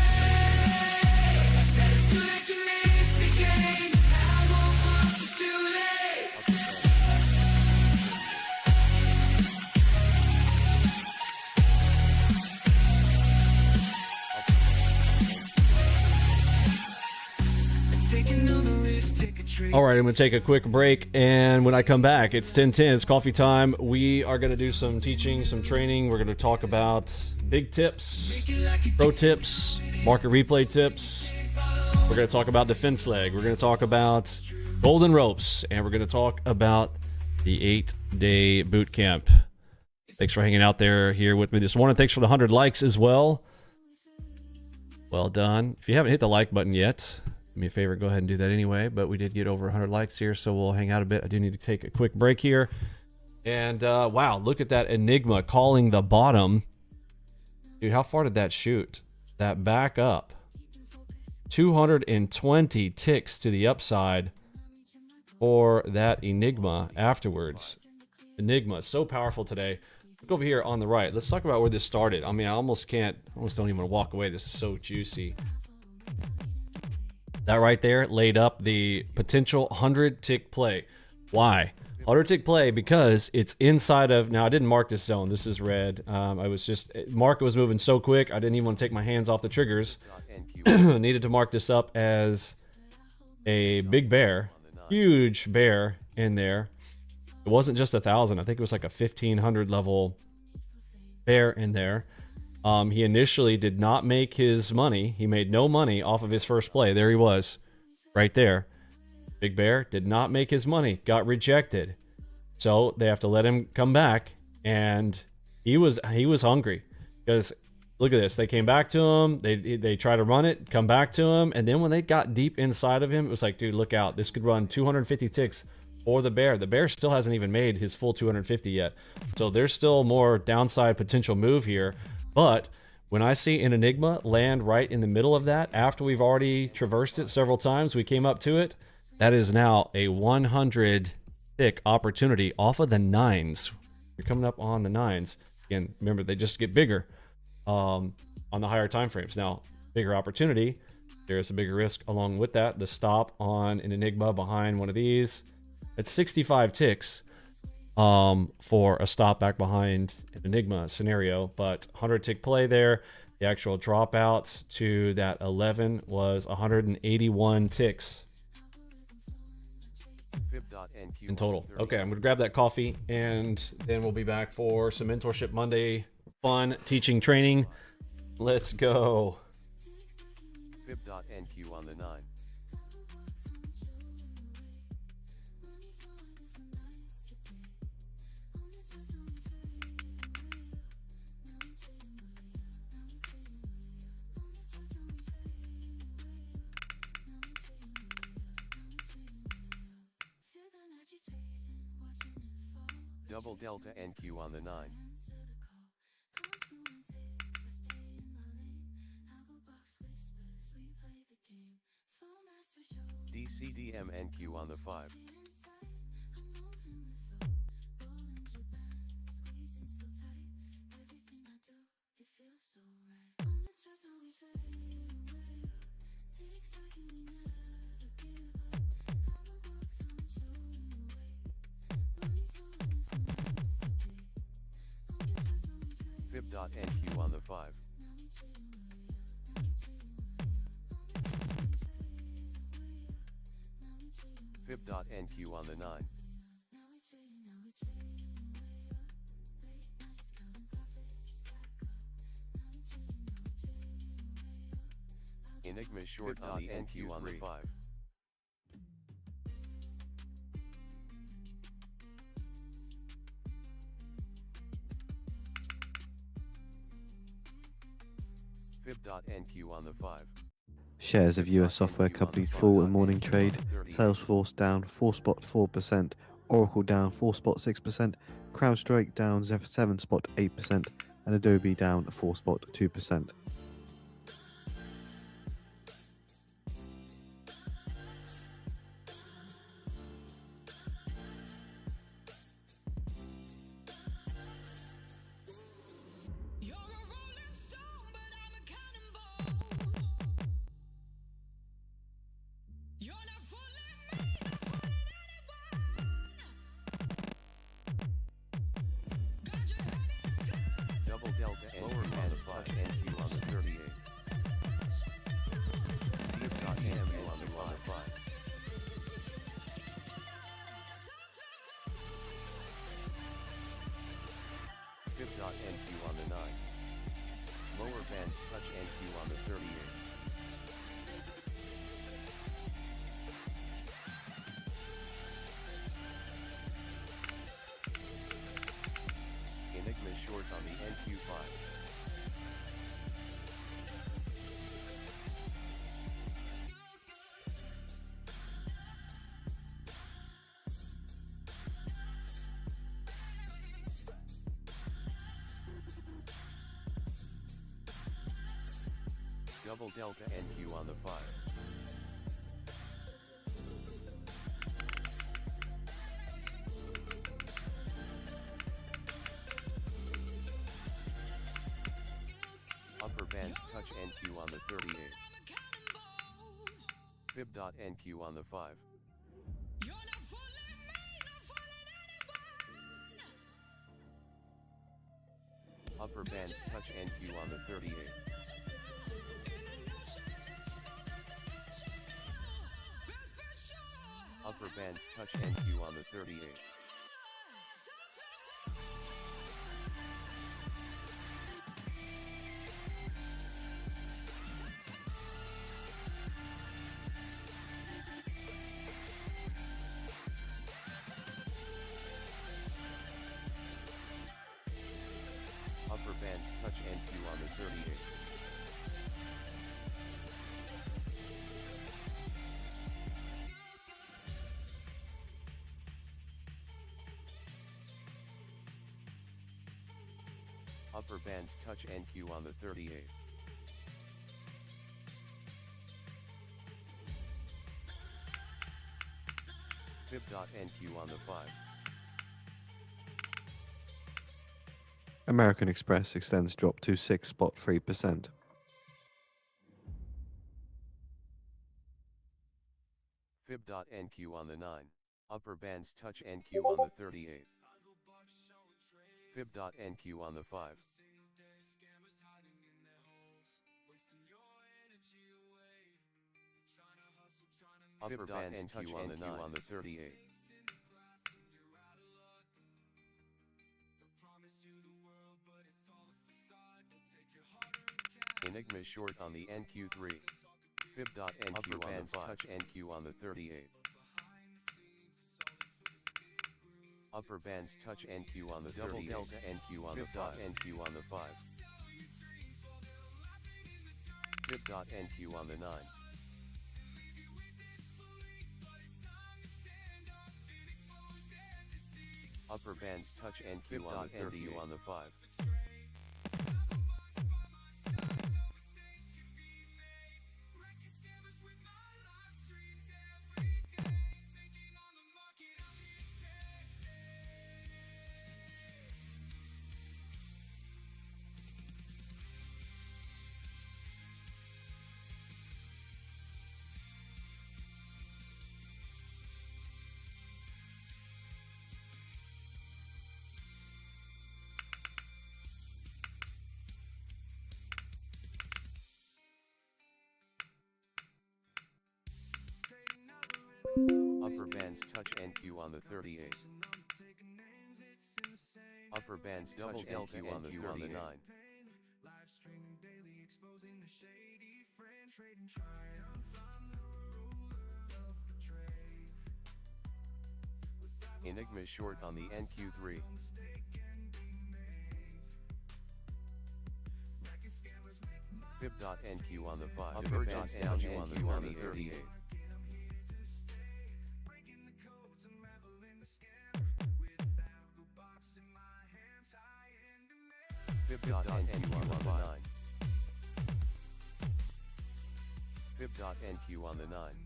I said it's too late to miss the game. ALGO box, it's too late. Take another risk, take a trade. All right, I'm going to take a quick break, and when I come back, it's 10:10. It's coffee time. We are going to do some teaching, some training. We're going to talk about big tips, pro tips, market replay tips. We're going to talk about defense leg. We're going to talk about golden ropes, and we're going to talk about the 8-day boot camp. Thanks for hanging out there here with me this morning. Thanks for the 100 likes as well. Well done. If you haven't hit the like button yet, do me a favor, go ahead and do that anyway. But we did get over 100 likes here, so we'll hang out a bit. I do need to take a quick break here. And wow, look at that Enigma calling the bottom. Dude, how far did that shoot? That back up. 220 ticks to the upside for that Enigma afterwards. Enigma, so powerful today. Look over here on the right. Let's talk about where this started. I mean, I almost don't even want to walk away. This is so juicy. That right there laid up the potential 100-tick play. Why? 100-tick play because it's inside of... Now, I didn't mark this zone. This is red. Market was moving so quick, I didn't even want to take my hands off the triggers. Needed to mark this up as a big bear. Huge bear in there. It wasn't just 1,000. I think it was like a 1,500 level bear in there. He initially did not make his money. He made no money off of his first play. There he was, right there. Big Bear did not make his money, got rejected. So they have to let him come back, and he was hungry because look at this. They came back to him. They try to run it, come back to him, and then when they got deep inside of him, it was like, dude, look out. This could run 250 ticks or the bear. The bear still hasn't even made his full 250 yet. So there's still more downside potential move here. But when I see an Enigma land right in the middle of that, after we've already traversed it several times, we came up to it, that is now a 100 tick opportunity off of the 9s. You're coming up on the 9s. Again, remember, they just get bigger on the higher time frames. Now, bigger opportunity, there's a bigger risk along with that. The stop on an Enigma behind one of these, it's 65 ticks for a stop back behind an Enigma scenario, but 100 tick play there. The actual dropout to that 11 was 181 ticks in total. Okay, I'm gonna grab that coffee and then we'll be back for some Mentorship Monday fun teaching training. Let's go. Fib.NQ on the 9. Double delta NQ on the 9. DCDM NQ on the 5. Fib.NQ on the 5. Fib.NQ on the 9. Enigma short on the NQ on the 5. Fib.NQ on the 5. Shares of US software companies fall in morning trade. Salesforce down 4.4%, Oracle down 4.6%, CrowdStrike down 7.8%, and Adobe down 4.2%. Double delta and lower band slash NQ on the 38. DSOT on the 5. Fib.NQ on the 9. Lower bands touch NQ on the 38. Enigma short on the NQ5. Double delta NQ on the 5. Upper bands touch NQ on the 38. Fib.NQ on the 5. Upper bands touch NQ on the 38. Upper bands touch NQ on the 38. Upper bands touch NQ on the 38. Upper bands touch NQ on the 38. Fib.NQ on the 5. American Express extends drop to 6.3%. Fib.NQ on the 9. Upper bands touch NQ on the 38. Fib.NQ on the 5. Upper bands touch NQ on the 38. Enigma short on the NQ3. Fib.NQ on the 5. Touch NQ on the 38. Upper bands touch NQ on the double delta NQ on the 5. NQ on the 5. Fib.NQ on the 9. Upper bands touch NQ on the 30 on the 5. Upper bands touch NQ on the 38. Upper bands double delta NQ on the 9. Enigma short on the NQ3. Fib.NQ on the 5. Divergence down NQ on the 38. Fib.NQ on the 9. Fib.NQ on the 9.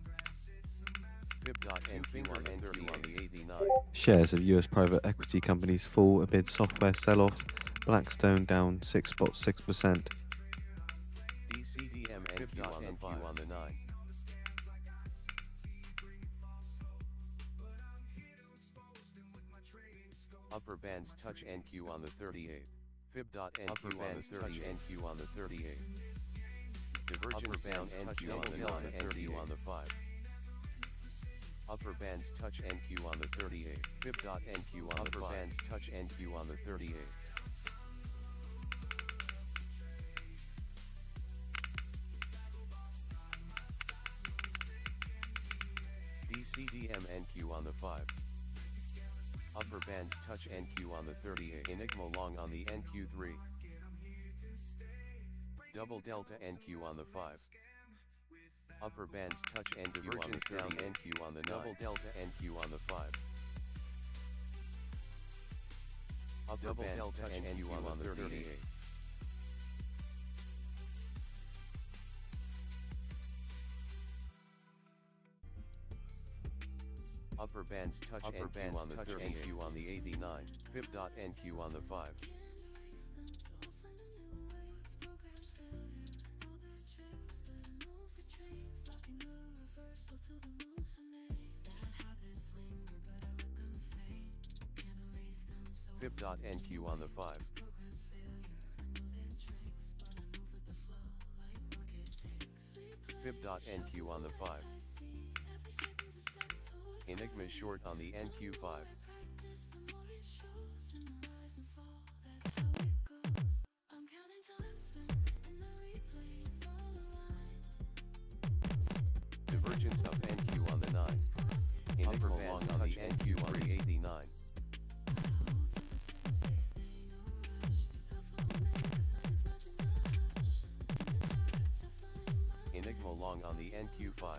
Fib.NQ on the 30 on the 89. Shares of US private equity companies fall amid software sell-off. Blackstone down 6.6%. DCDM NQ on the 5 on the 9. Upper bands touch NQ on the 38. Fib.NQ on the 30 NQ on the 38. Divergence down NQ on the 9 NQ on the 5. Upper bands touch NQ on the 38. Fib.NQ on the 5. Upper bands touch NQ on the 38. DCDM NQ on the 5. Upper bands touch NQ on the 38. Enigma long on the NQ3. Double delta NQ on the 5. Upper bands touch NQ divergence on the 30 down NQ on the 9. Double delta NQ on the 5. Upper double bands delta touch NQ on the 38. Upper bands touch upper NQ bands on the 30 NQ on the 89. Fib.NQ on the 5. Fib.NQ on the 5. Fib.NQ on the 5. Enigma short on the NQ5. Divergence of NQ on the 9. Enigma long on the NQ on the 89. Enigma long on the NQ5.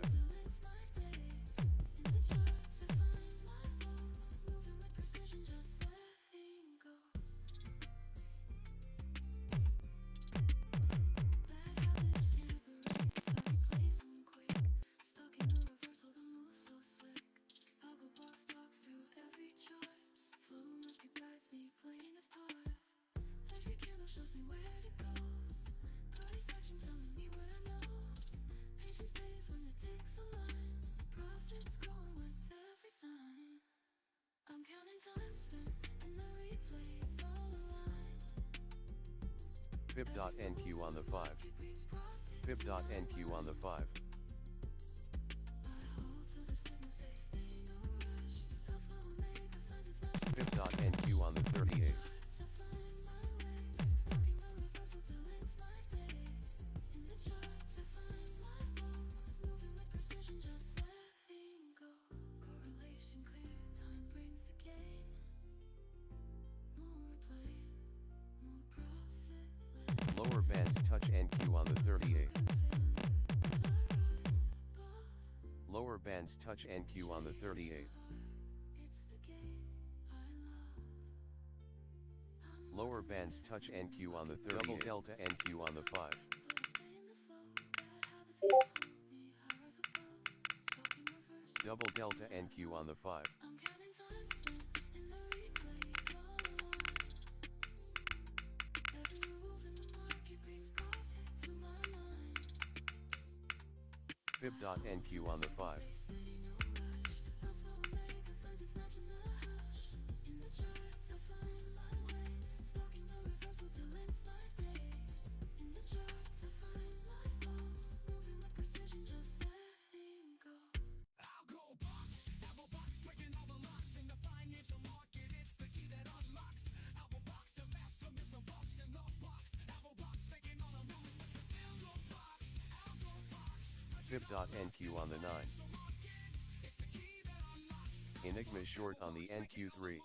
FIB.NQ on the 5. FIB.NQ on the 5. FIB.NQ on the 38. Lower bands touch NQ on the 38. Lower bands touch NQ on the 38. Lower bands touch NQ on the 38. Double delta NQ on the 5. Double delta NQ on the 5. FIB.NQ on the 5. FIB.NQ on the 9. Enigma short on the NQ3.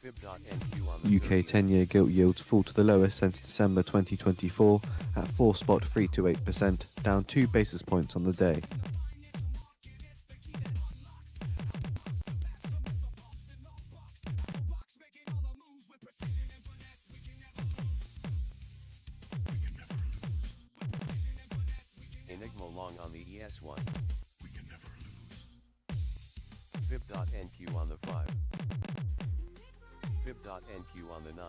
FIB.NQ on the UK 10-year gilt yields fall to the lowest since December 2024 at 4.328%, down 2 basis points on the day. Enigma long on the ES1. FIB.NQ on the 5. FIB.NQ on the 9.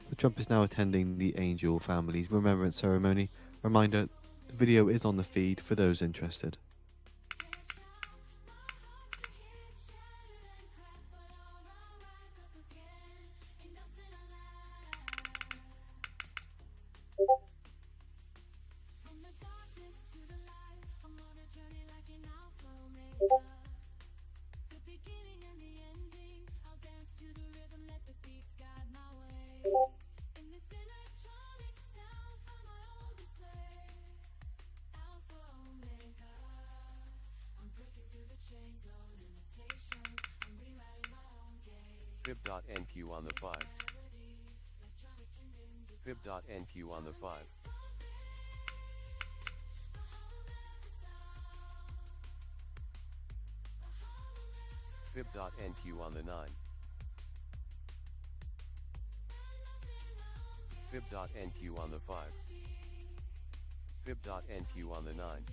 So Trump is now attending the Angel family's remembrance ceremony. Reminder, the video is on the feed for those interested. FIB.NQ on the 5. FIB.NQ on the 5. FIB.NQ on the 9. FIB.NQ on the 5. FIB.NQ on the 9.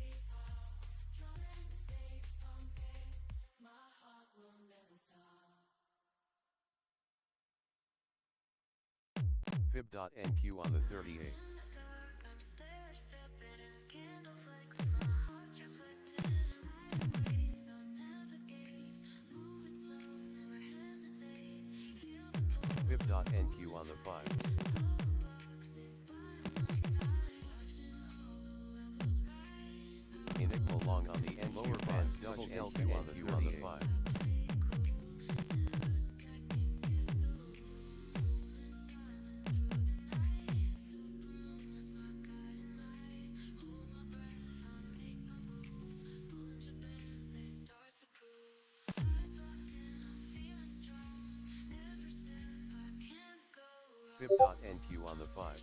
FIB.NQ on the 38. FIB.NQ on the 5. Enigma long on the end. Lower bands double delta NQ on the 5. FIB.NQ on the 5.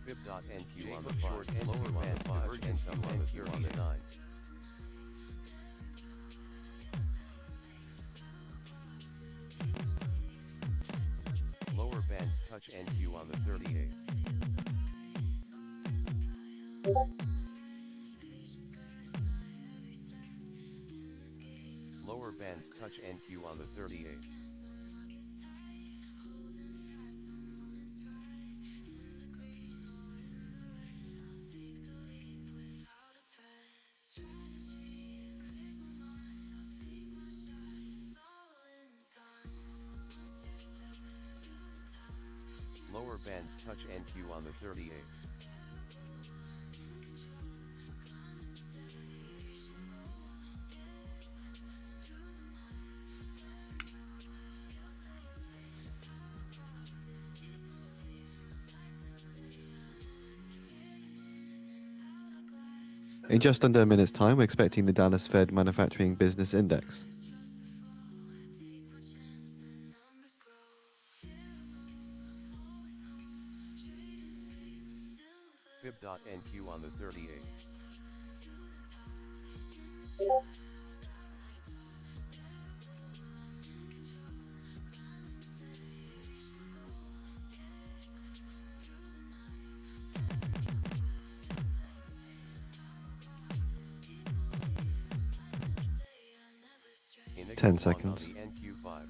FIB.NQ on the 5. Lower bands divergence on the 30 on the 9. Lower bands touch NQ on the 38. Lower bands touch NQ on the 38. bands touch NQ on the 38th. In just under a minute's time, we're expecting the Dallas Fed Manufacturing Business Index. Fib.NQ on the 38th. Enigma 10 on seconds. the NQ5.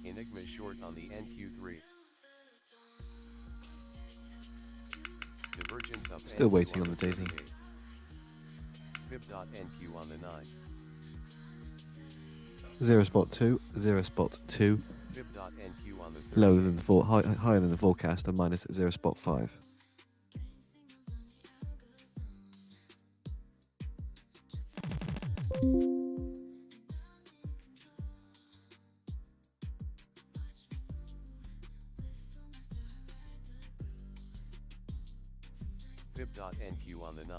Enigma short on the NQ3. Divergence up Still NQ waiting on the data. 38th. Fib.NQ on the 9. 0 spot 2, 0 spot 2, Fib.NQ on the 38th. lower than the higher than the forecast of minus 0 spot 5. Fib.NQ on the 9.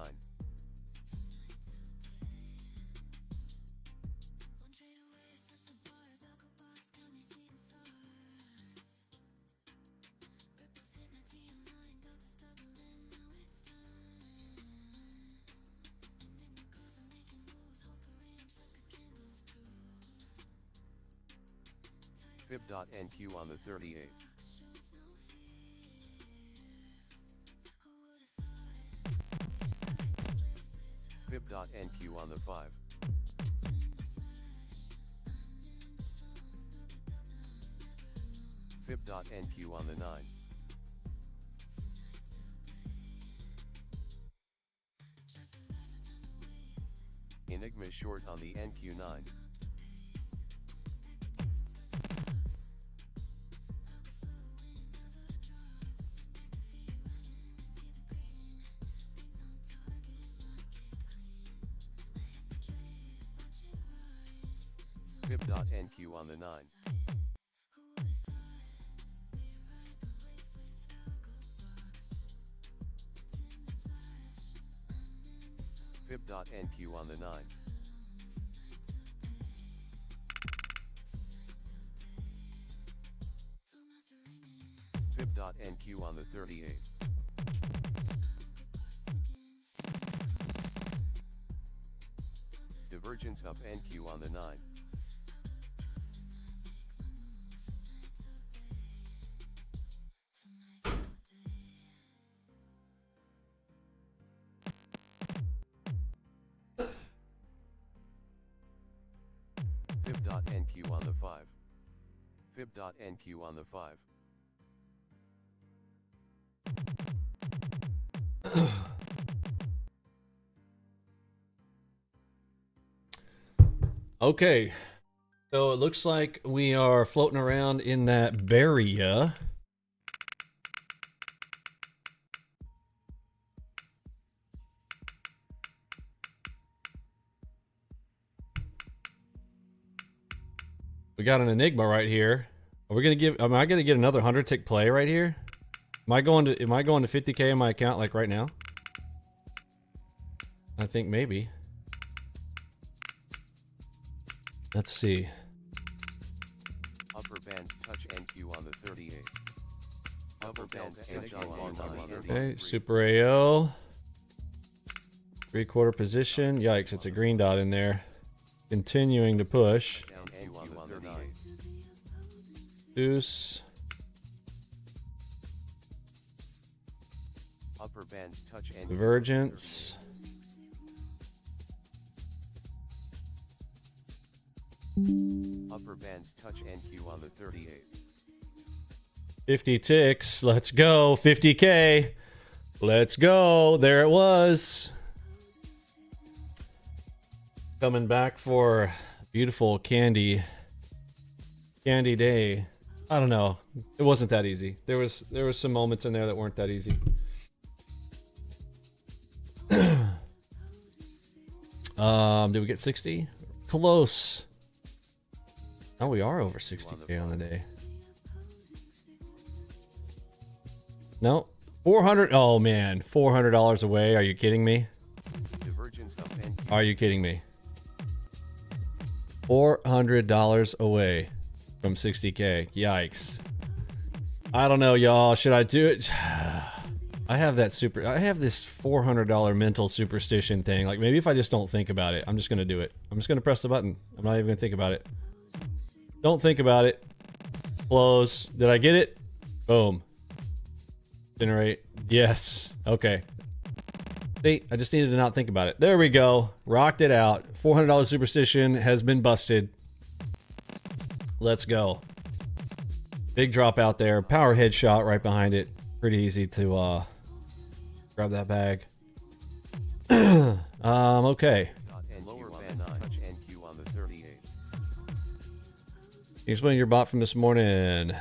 Fib.NQ on the 38th. Fib.NQ on the 5. Fib.NQ on the 9. Enigma short on the NQ9. Fib.NQ on the 9. Fib.NQ on the 9. Fib.NQ on the 38. Divergence up NQ on the 9. Fib.NQ on the 5. Fib.NQ on the 5. Okay, so it looks like we are floating around in that barrier. We got an enigma right here. Are we gonna give? Am I gonna get another 100-tick play right here? Am I going to 50K in my account like right now? I think maybe. Let's see. Upper bands touch NQ on the 38. Upper bands touch NQ on the 38. Okay, Super AO. 3/4 position. Yikes, it's a green dot in there. Continuing to push. Down NQ on the 38. Deuce. Upper bands touch NQ. Divergence. Upper bands touch NQ on the 38. 50 ticks. Let's go. 50K. Let's go. There it was. Coming back for beautiful candy day. I don't know. It wasn't that easy. There was some moments in there that weren't that easy. Did we get 60? Close. Oh, we are over 60K on the day. No. 400. Oh man, $400 away. Are you kidding me? Are you kidding me? $400 away from 60K. Yikes. I don't know, y'all. Should I do it? I have this $400 mental superstition thing. Like, maybe if I just don't think about it, I'm just gonna do it. I'm just gonna press the button. I'm not even gonna think about it. Don't think about it. Close. Did I get it? Boom. Generate. Yes. Okay. See, I just needed to not think about it. There we go. Rocked it out. $400 superstition has been busted. Let's go. Big drop out there. Power headshot right behind it. Pretty easy to grab that bag. Okay. Can you explain your bot from this morning?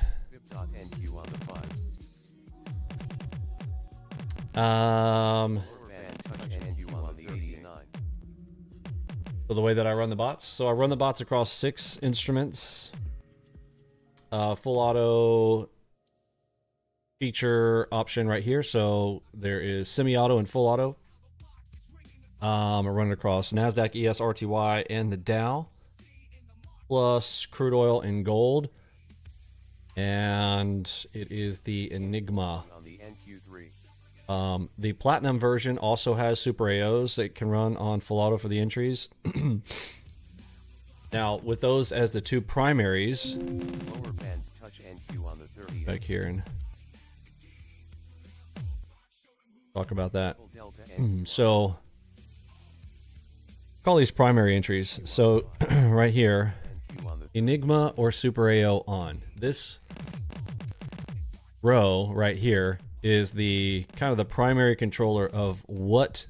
So the way that I run the bots. So I run the bots across 6 instruments. Full auto feature option right here. So there is semi-auto and full auto. I run it across NASDAQ, ES, RTY, and the Dow. Plus crude oil and gold. And it is the Enigma. The platinum version also has super AOs that can run on full auto for the entries. Now, with those as the 2 primaries, back here and talk about that. So, call these primary entries. So, right here, Enigma or super AO on. This row right here is the kind of the primary controller of what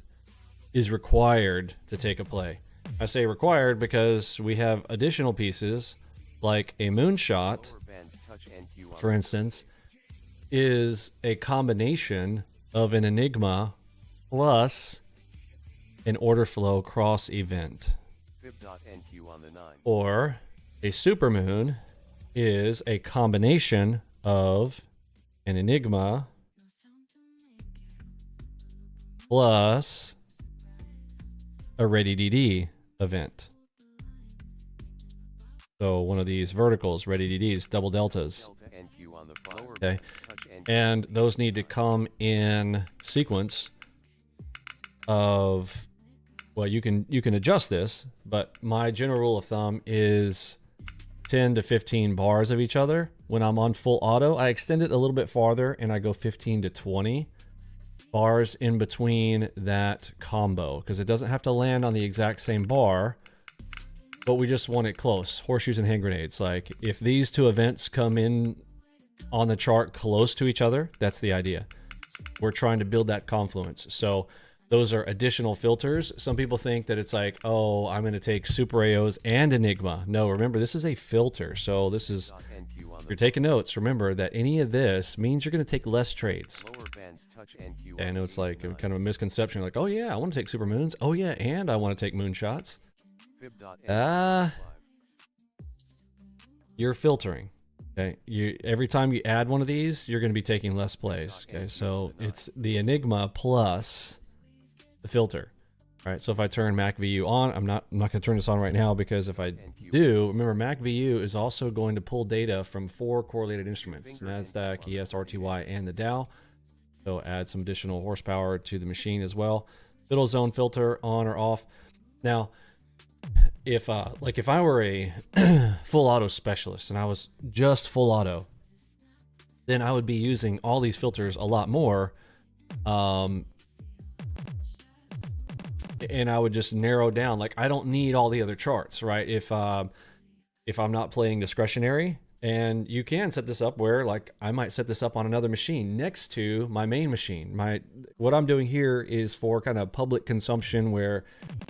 is required to take a play. I say required because we have additional pieces like a moonshot, for instance, is a combination of an Enigma plus an order flow cross event. Or a supermoon is a combination of an Enigma plus a ready DD event. So one of these verticals, ready DDs, double deltas. Okay. And those need to come in sequence of, well, you can adjust this, but my general rule of thumb is 10 to 15 bars of each other. When I'm on full auto, I extend it a little bit farther and I go 15 to 20 bars in between that combo, because it doesn't have to land on the exact same bar, but we just want it close. Horseshoes and hand grenades. Like, if these 2 events come in on the chart close to each other, that's the idea. We're trying to build that confluence. So those are additional filters. Some people think that it's like, oh, I'm going to take super AOs and Enigma. No, remember, this is a filter. So this is, if you're taking notes, remember that any of this means you're going to take less trades. I know it's like kind of a misconception, like, oh yeah, I want to take super moons. Oh yeah, and I want to take moonshots. You're filtering. Okay, every time you add one of these, you're going to be taking less plays. Okay, so it's the Enigma plus the filter. All right, so if I turn MacVU on, I'm not going to turn this on right now, because if I do, remember MacVU is also going to pull data from 4 correlated instruments: NASDAQ, ES, RTY, and the Dow. So add some additional horsepower to the machine as well. Middle zone filter on or off. Now, if I were a full auto specialist and I was just full auto, then I would be using all these filters a lot more. And I would just narrow down. Like, I don't need all the other charts, right? If I'm not playing discretionary. And you can set this up where, like, I might set this up on another machine next to my main machine. What I'm doing here is for kind of public consumption, where,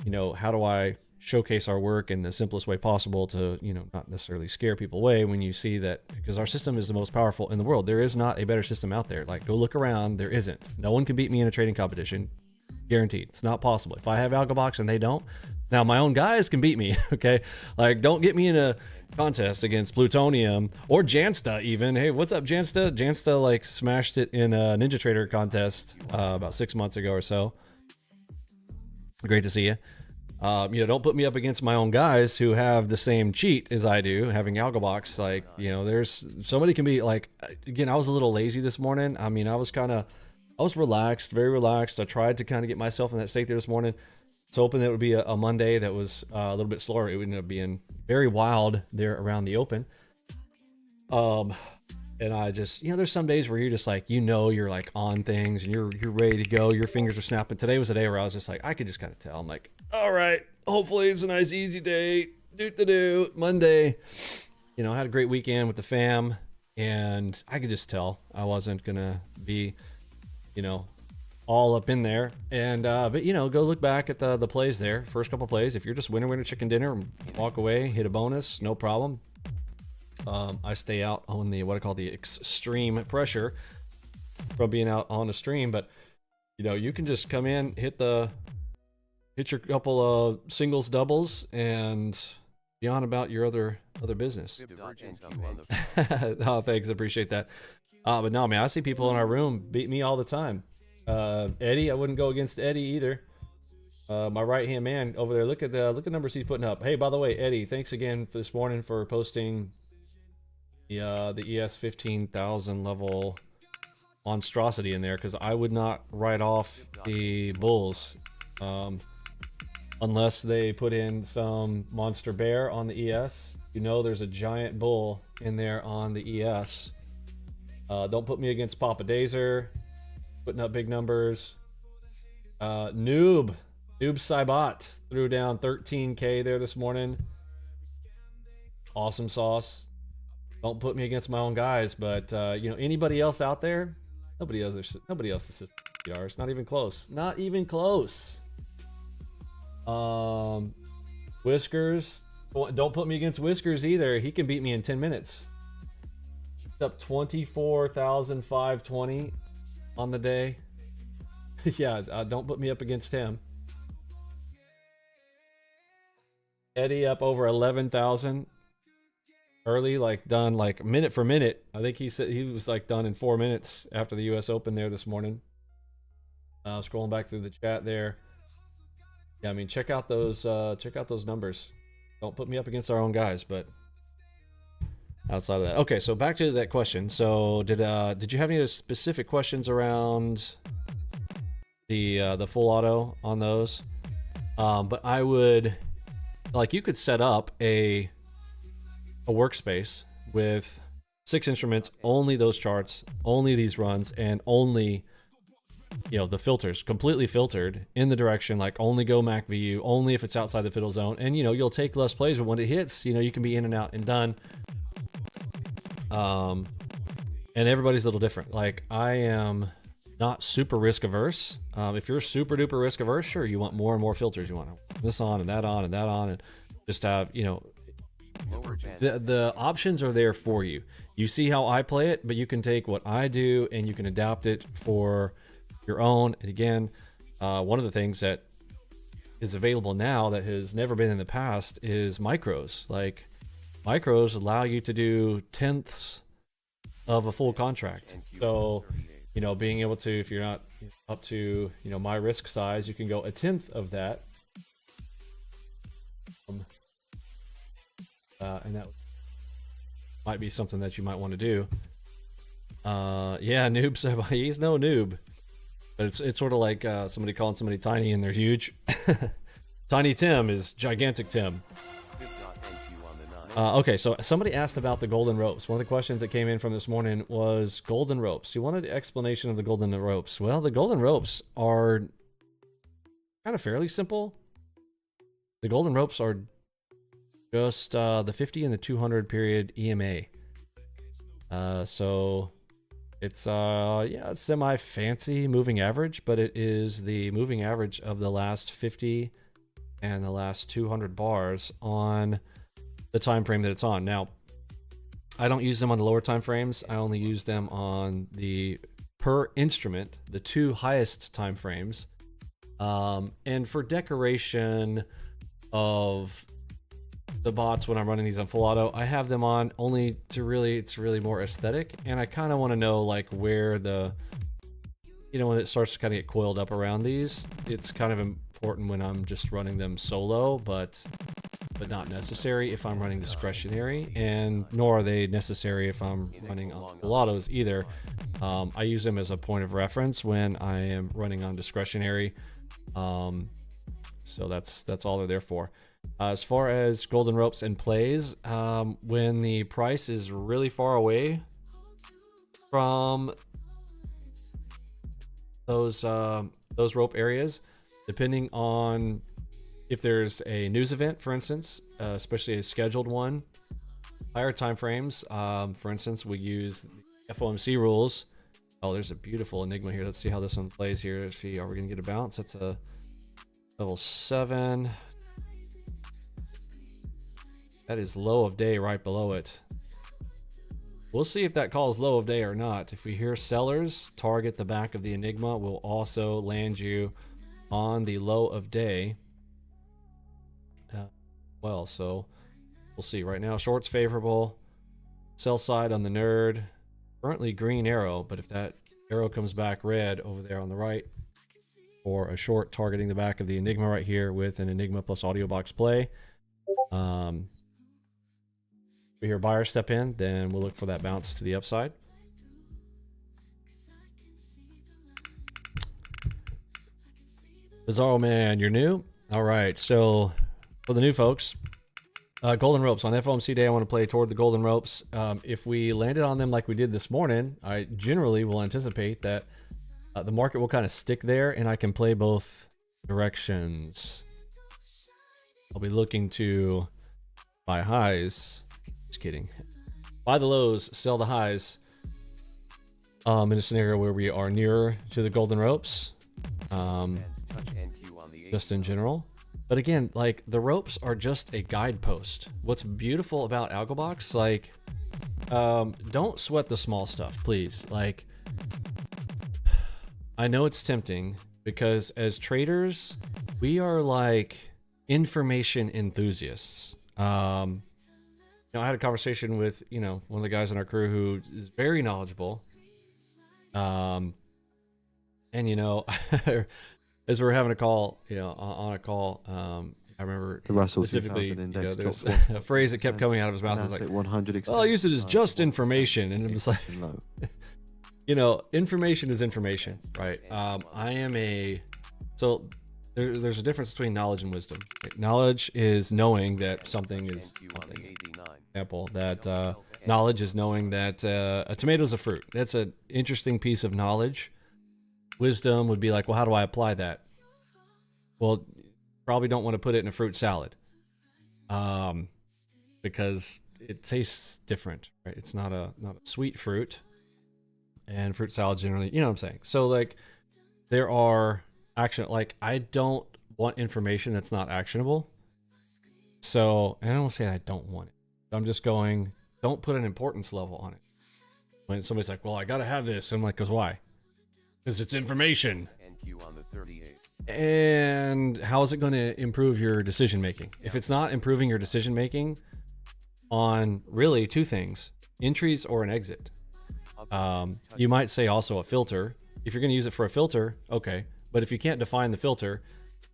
you know, how do I showcase our work in the simplest way possible to, you know, not necessarily scare people away when you see that, because our system is the most powerful in the world. There is not a better system out there. Like, go look around. There isn't. No one can beat me in a trading competition. Guaranteed. It's not possible. If I have ALGO box and they don't, now my own guys can beat me. Okay. Like, don't get me in a contest against Plutonium or Jansta even. Hey, what's up, Jansta? Jansta like smashed it in a NinjaTrader contest about 6 months ago or so. Great to see you. You know, don't put me up against my own guys who have the same cheat as I do, having ALGO box. Like, you know, there's somebody can be like, again, I was a little lazy this morning. I mean, I was relaxed, very relaxed. I tried to kind of get myself in that state there this morning. I was hoping that it would be a Monday that was a little bit slower. It would end up being very wild there around the open. And I just, you know, there's some days where you're just like, you know, you're like on things and you're ready to go. Your fingers are snapping. Today was a day where I was just like, I could just kind of tell. I'm like, all right, hopefully it's a nice easy day. Monday. You know, I had a great weekend with the fam, and I could just tell I wasn't gonna be, you know, all up in there. And but you know, go look back at the plays there, first couple plays. If you're just winner chicken dinner, walk away, hit a bonus, no problem. I stay out on the what I call the extreme pressure from being out on a stream, but you know, you can just come in, hit your couple of singles, doubles, and be on about your other business. Oh, thanks, I appreciate that. But no, man, I see people in our room beat me all the time. Eddie, I wouldn't go against Eddie either. My right hand man over there. Look at the numbers he's putting up. Hey, by the way, Eddie, thanks again for this morning for posting the ES 15,000 level monstrosity in there, because I would not write off the bulls unless they put in some monster bear on the ES. You know, there's a giant bull in there on the ES. Don't put me against Papa Dazer putting up big numbers. Noob Saibot threw down 13k there this morning. Awesome sauce. Don't put me against my own guys, but you know, anybody else out there? Nobody else is PRs. Not even close. Not even close. Whiskers. Don't put me against Whiskers either. He can beat me in 10 minutes. It's up 24,520 on the day. Yeah, don't put me up against him. Eddie up over 11,000. Early, like done like minute for minute. I think he said he was like done in 4 minutes after the US Open there this morning. Scrolling back through the chat there. Yeah, I mean, check out those numbers. Don't put me up against our own guys, but outside of that. Okay, so back to that question. So did you have any specific questions around the full auto on those? But I would, like, you could set up a workspace with 6 instruments, only those charts, only these runs, and only, you know, the filters completely filtered in the direction, like only go Mac VU, only if it's outside the fiddle zone. And you know, you'll take less plays, but when it hits, you know, you can be in and out and done. And everybody's a little different. Like, I am not super risk averse. If you're super duper risk averse, sure, you want more and more filters. You want this on and that on and that on, and just have, you know, the options are there for you. You see how I play it, but you can take what I do and you can adapt it for your own. And again, one of the things that is available now that has never been in the past is micros. Like, micros allow you to do tenths of a full contract. So, you know, being able to, if you're not up to, you know, my risk size, you can go a tenth of that. And that might be something that you might want to do. Yeah, noob, he's no noob. But it's sort of like somebody calling somebody tiny and they're huge. Tiny Tim is gigantic Tim. Okay, so somebody asked about the golden ropes. One of the questions that came in from this morning was golden ropes. You wanted an explanation of the golden ropes. Well, the golden ropes are kind of fairly simple. The golden ropes are just the 50 and the 200 period EMA. So it's yeah, it's semi fancy moving average, but it is the moving average of the last 50 and the last 200 bars on the time frame that it's on. Now, I don't use them on the lower time frames. I only use them on the per instrument, the 2 highest time frames. And for decoration of the bots when I'm running these on full auto, I have them on only to really, it's really more aesthetic. And I kind of want to know like where the, you know, when it starts to kind of get coiled up around these, it's kind of important when I'm just running them solo, but not necessary if I'm running discretionary, and nor are they necessary if I'm running on full autos either. I use them as a point of reference when I am running on discretionary. So that's all they're there for. As far as golden ropes and plays, when the price is really far away from those rope areas, depending on if there's a news event, for instance, especially a scheduled one, higher time frames, for instance, we use FOMC rules. Oh, there's a beautiful enigma here. Let's see how this one plays here. Let's see, are we gonna get a bounce? That's a level 7. That is low of day right below it. We'll see if that calls low of day or not. If we hear sellers target the back of the enigma, we'll also land you on the low of day. Well, so we'll see. Right now, short's favorable. Sell side on the nerd. Currently green arrow, but if that arrow comes back red over there on the right, or a short targeting the back of the enigma right here with an enigma plus audio box play. We hear buyer step in, then we'll look for that bounce to the upside. Bizarro Man, you're new? All right, so for the new folks, golden ropes. On FOMC day, I want to play toward the golden ropes. If we landed on them like we did this morning, I generally will anticipate that the market will kind of stick there and I can play both directions. I'll be looking to buy highs. Just kidding. Buy the lows, sell the highs. In a scenario where we are nearer to the golden ropes. Just in general. But again, like, the ropes are just a guidepost. What's beautiful about ALGO Box, like, don't sweat the small stuff, please. Like, I know it's tempting because as traders, we are like information enthusiasts. You know, I had a conversation with, you know, one of the guys in our crew who is very knowledgeable. And, you know, as we were having a call, you know, on a call, I remember The Russell specifically, 2000 index you know, there's dropped a phrase that kept coming out of his mouth. It was like, Nasdaq 100 well, I use it as extended just 1%, information. And it was like, low. you know, information is information, right? I am a, so there's a difference between knowledge and wisdom. Knowledge is knowing that something is something. Example, that knowledge is knowing that a tomato is a fruit. That's an interesting piece of knowledge. Wisdom would be like, well, how do I apply that? Well, probably don't want to put it in a fruit salad, because it tastes different, right? It's not a sweet fruit, and fruit salad generally, you know what I'm saying? So like, there are like, I don't want information that's not actionable. So, and I don't say I don't want it. I'm just going, don't put an importance level on it. When somebody's like, well, I gotta have this, I'm like, because why? Because it's information. NQ on the 38. And how is it going to improve your decision making? If it's not improving your decision making on really 2 things, entries or an exit. You might say also a filter. If you're going to use it for a filter, okay. But if you can't define the filter,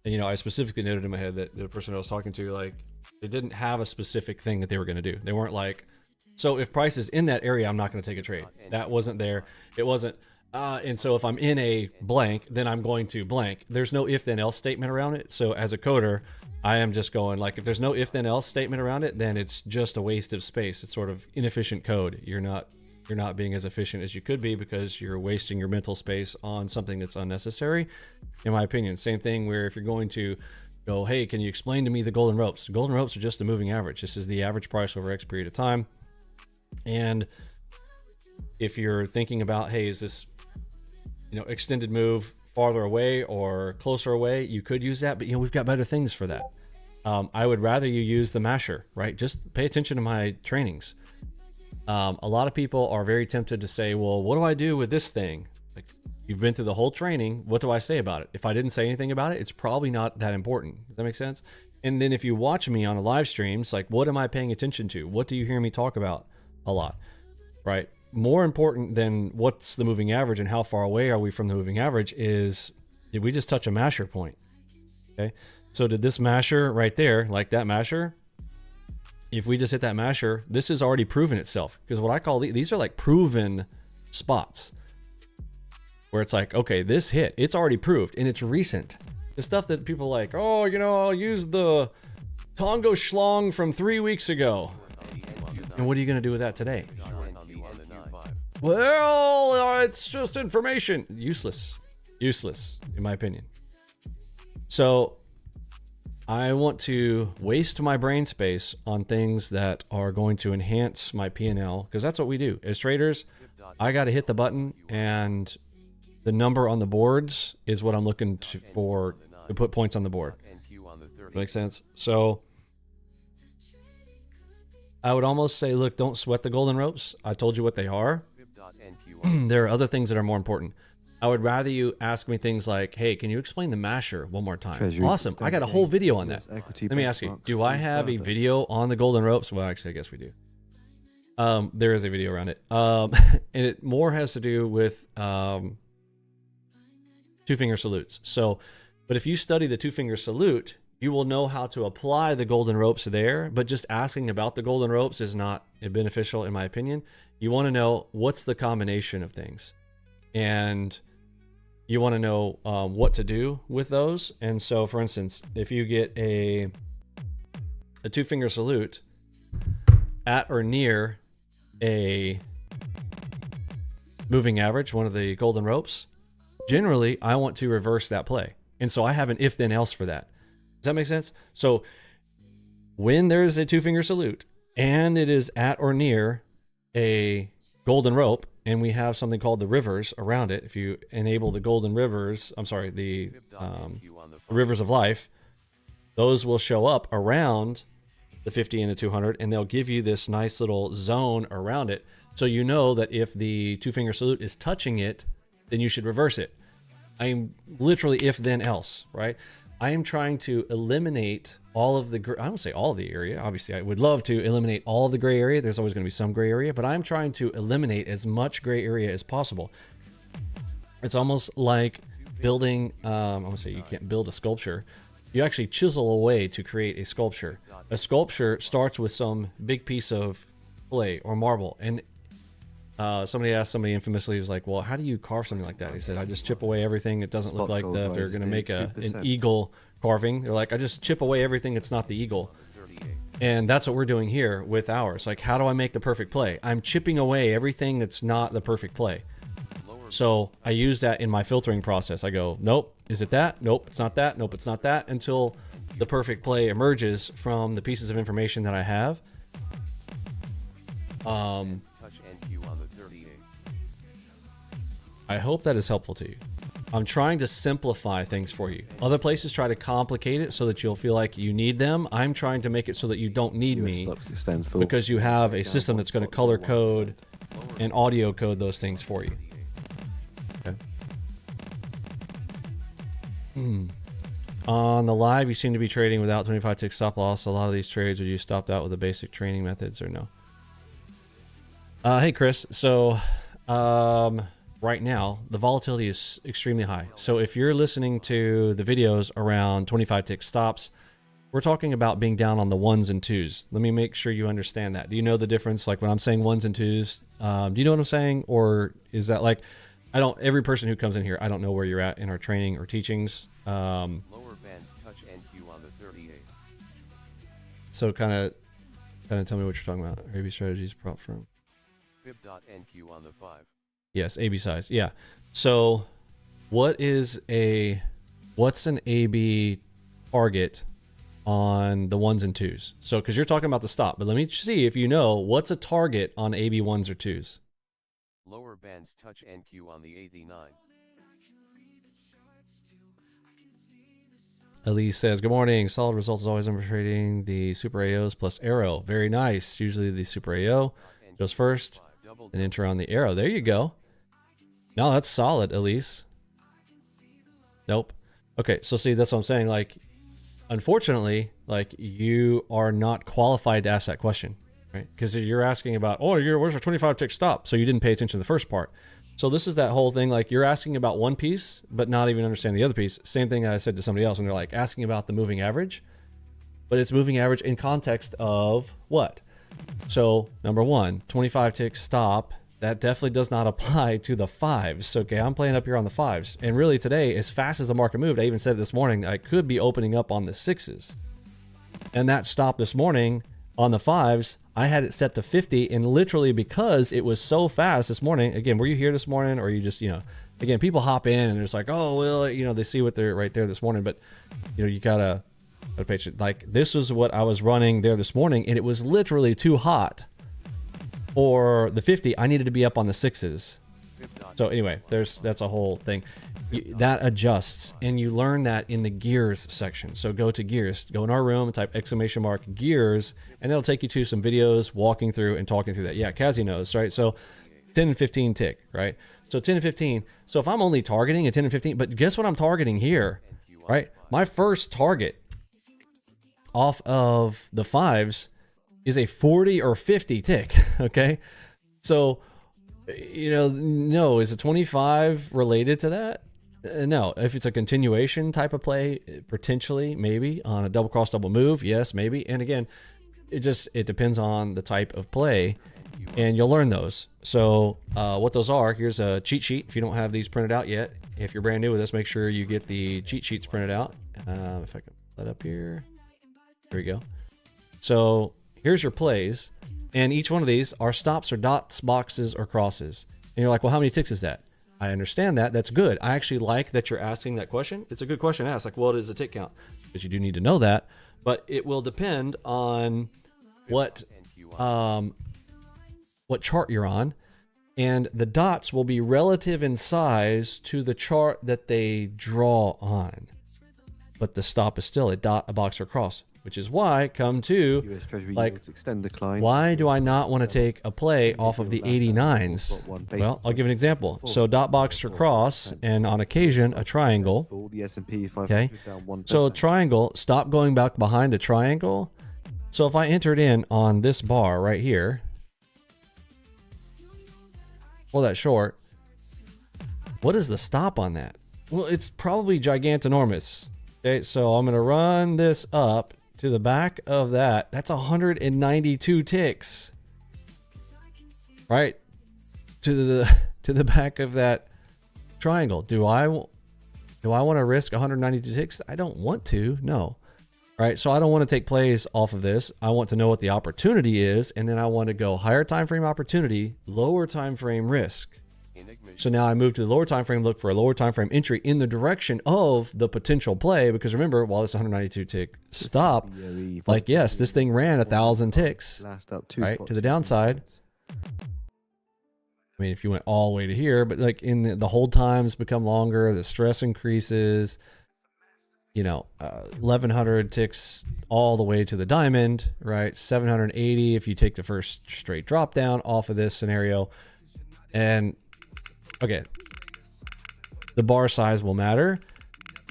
and you know, I specifically noted in my head that the person I was talking to, like, they didn't have a specific thing that they were going to do. They weren't like, so if price is in that area, I'm not going to take a trade. That wasn't there. It wasn't. And so if I'm in a blank, then I'm going to blank. There's no if then else statement around it. So as a coder, I am just going like, if there's no if then else statement around it, then it's just a waste of space. It's sort of inefficient code. You're not being as efficient as you could be because you're wasting your mental space on something that's unnecessary, in my opinion. Same thing where if you're going to go, hey, can you explain to me the golden ropes? The golden ropes are just the moving average. This is the average price over X period of time. And if you're thinking about, hey, is this, you know, extended move farther away or closer away, you could use that, but you know, we've got better things for that. I would rather you use the masher, right? Just pay attention to my trainings. A lot of people are very tempted to say, well, what do I do with this thing? Like, you've been through the whole training. What do I say about it? If I didn't say anything about it, it's probably not that important. Does that make sense? And then if you watch me on a live stream, it's like, what am I paying attention to? What do you hear me talk about a lot, right? More important than what's the moving average and how far away are we from the moving average is, did we just touch a masher point? Okay. So did this masher right there, like that masher, if we just hit that masher, this has already proven itself. Because what I call these are like proven spots where it's like, okay, this hit, it's already proved and it's recent. The stuff that people like, oh, you know, I'll use the Tongo Schlong from 3 weeks ago. And what are you going to do with that today? Well, it's just information. Useless. Useless, in my opinion. So I want to waste my brain space on things that are going to enhance my P&L, because that's what we do. As traders, I got to hit the button, and the number on the boards is what I'm looking for to put points on the board. Makes sense? So I would almost say, look, don't sweat the golden ropes. I told you what they are. There are other things that are more important. I would rather you ask me things like, hey, can you explain the masher one more time? Treasury Awesome. I got a whole video on that. Equity Let me ask you, benchmarks do I have a further. video on the golden ropes? Well, actually, I guess we do. There is a video around it. And it more has to do with two-finger salutes. So, but if you study the two-finger salute, you will know how to apply the golden ropes there, but just asking about the golden ropes is not beneficial in my opinion. You want to know what's the combination of things, and you want to know what to do with those. And so, for instance, if you get a two-finger salute at or near a moving average, one of the golden ropes, generally I want to reverse that play. And so I have an if then else for that. Does that make sense? So when there's a two-finger salute and it is at or near a golden rope, and we have something called the rivers around it, if you enable the golden rivers, I'm sorry, the rivers of life, those will show up around the 50 and the 200, and they'll give you this nice little zone around it. So you know that if the two-finger salute is touching it, then you should reverse it. I'm literally if then else, right? I am trying to eliminate all of the, I don't say all of the area. Obviously, I would love to eliminate all of the gray area. There's always going to be some gray area, but I'm trying to eliminate as much gray area as possible. It's almost like building, I want to say you can't build a sculpture. You actually chisel away to create a sculpture. A sculpture starts with some big piece of clay or marble. And somebody asked somebody infamously, was like, well, how do you carve something like that? He said, I just chip away everything. It doesn't look like if they're going to make an eagle carving. They're like, I just chip away everything that's not the eagle. And that's what we're doing here with ours. Like, how do I make the perfect play? I'm chipping away everything that's not the perfect play. So I use that in my filtering process. I go, nope, is it that? Nope, it's not that. Nope, it's not that, until the perfect play emerges from the pieces of information that I have. I hope that is helpful to you. I'm trying to simplify things for you. Other places try to complicate it so that you'll feel like you need them. I'm trying to make it so that you don't need me, because you have a system that's going to color code and audio code those things for you. Okay. On the live, you seem to be trading without 25 tick stop loss. A lot of these trades, would you stopped out with the basic training methods or no? Hey Chris, so right now the volatility is extremely high. So if you're listening to the videos around 25 tick stops, we're talking about being down on the ones and twos. Let me make sure you understand that. Do you know the difference? Like when I'm saying ones and twos, do you know what I'm saying? Or is that like, every person who comes in here, I don't know where you're at in our training or teachings. Lower bands touch NQ on the 38. So kind of tell me what you're talking about. AB strategies prop firm. Fib.NQ on the 5. Yes, AB size. Yeah. So what's an AB target on the ones and twos? So, because you're talking about the stop, but let me see if you know what's a target on AB ones or twos. Lower bands touch NQ on the 89. Elise says, good morning. Solid results is always trading the Super AOs plus Arrow. Very nice. Usually the Super AO goes first, and enter on the Arrow. There you go. No, that's solid, Elise. Nope. Okay, so see, that's what I'm saying. Like, unfortunately, like, you are not qualified to ask that question, right? Because you're asking about, oh, where's your 25 tick stop? So you didn't pay attention to the first part. So this is that whole thing, like, you're asking about one piece, but not even understanding the other piece. Same thing that I said to somebody else when they're like asking about the moving average, but it's moving average in context of what? So number one, 25 tick stop, that definitely does not apply to the fives. Okay, I'm playing up here on the fives. And really today, as fast as the market moved, I even said this morning, I could be opening up on the sixes. And that stop this morning on the fives, I had it set to 50, and literally because it was so fast this morning, again, were you here this morning, or you just, you know, again, people hop in and it's like, oh, well, you know, they see what they're right there this morning, but you know, you gotta pay attention. Like, this is what I was running there this morning, and it was literally too hot for the 50. I needed to be up on the sixes. So anyway, that's a whole thing that adjusts, and you learn that in the gears section. So go to gears, go in our room, type ! gears, and it'll take you to some videos walking through and talking through that. Yeah, Kazi knows, right? So 10 and 15 tick, right? So 10 and 15. So if I'm only targeting a 10 and 15, but guess what I'm targeting here, right? My first target off of the fives is a 40 or 50 tick, okay? So, you know, no, is a 25 related to that? No. If it's a continuation type of play, potentially, maybe on a double cross, double move, yes, maybe. And again, it depends on the type of play, and you'll learn those. So what those are, here's a cheat sheet. If you don't have these printed out yet, if you're brand new with this, make sure you get the cheat sheets printed out. If I can put that up here, there we go. So here's your plays, and each one of these are stops or dots, boxes, or crosses. And you're like, well, how many ticks is that? I understand that. That's good. I actually like that you're asking that question. It's a good question to ask. Like, what is the tick count? Because you do need to know that. But it will depend on what chart you're on. And the dots will be relative in size to the chart that they draw on. But the stop is still a dot, a box, or a cross. Which is why, come to, US Treasury like, yields extend decline. why do I not want to take a play off of the 89s? Well, I'll give an example. So dot, box, or cross, and on occasion, a triangle. The S&P 500 Okay, down 1%. so a triangle, stop going back behind a triangle. So if I entered in on this bar right here, or that short, what is the stop on that? Well, it's probably gigantinormous. Okay, so I'm going to run this up to the back of that. That's 192 ticks, right? To the back of that triangle. Do I want to risk 192 ticks? I don't want to. No. Right? So I don't want to take plays off of this. I want to know what the opportunity is, and then I want to go higher time frame opportunity, lower time frame risk. So now I move to the lower time frame, look for a lower time frame entry in the direction of the potential play, because remember, while this 192 tick stop, like, yes, this thing ran 1,000 ticks, right, to the downside. I mean, if you went all the way to here, but like in the hold times become longer, the stress increases, you know, 1,100 ticks all the way to the diamond, right? 780 if you take the first straight drop down off of this scenario. And okay, the bar size will matter,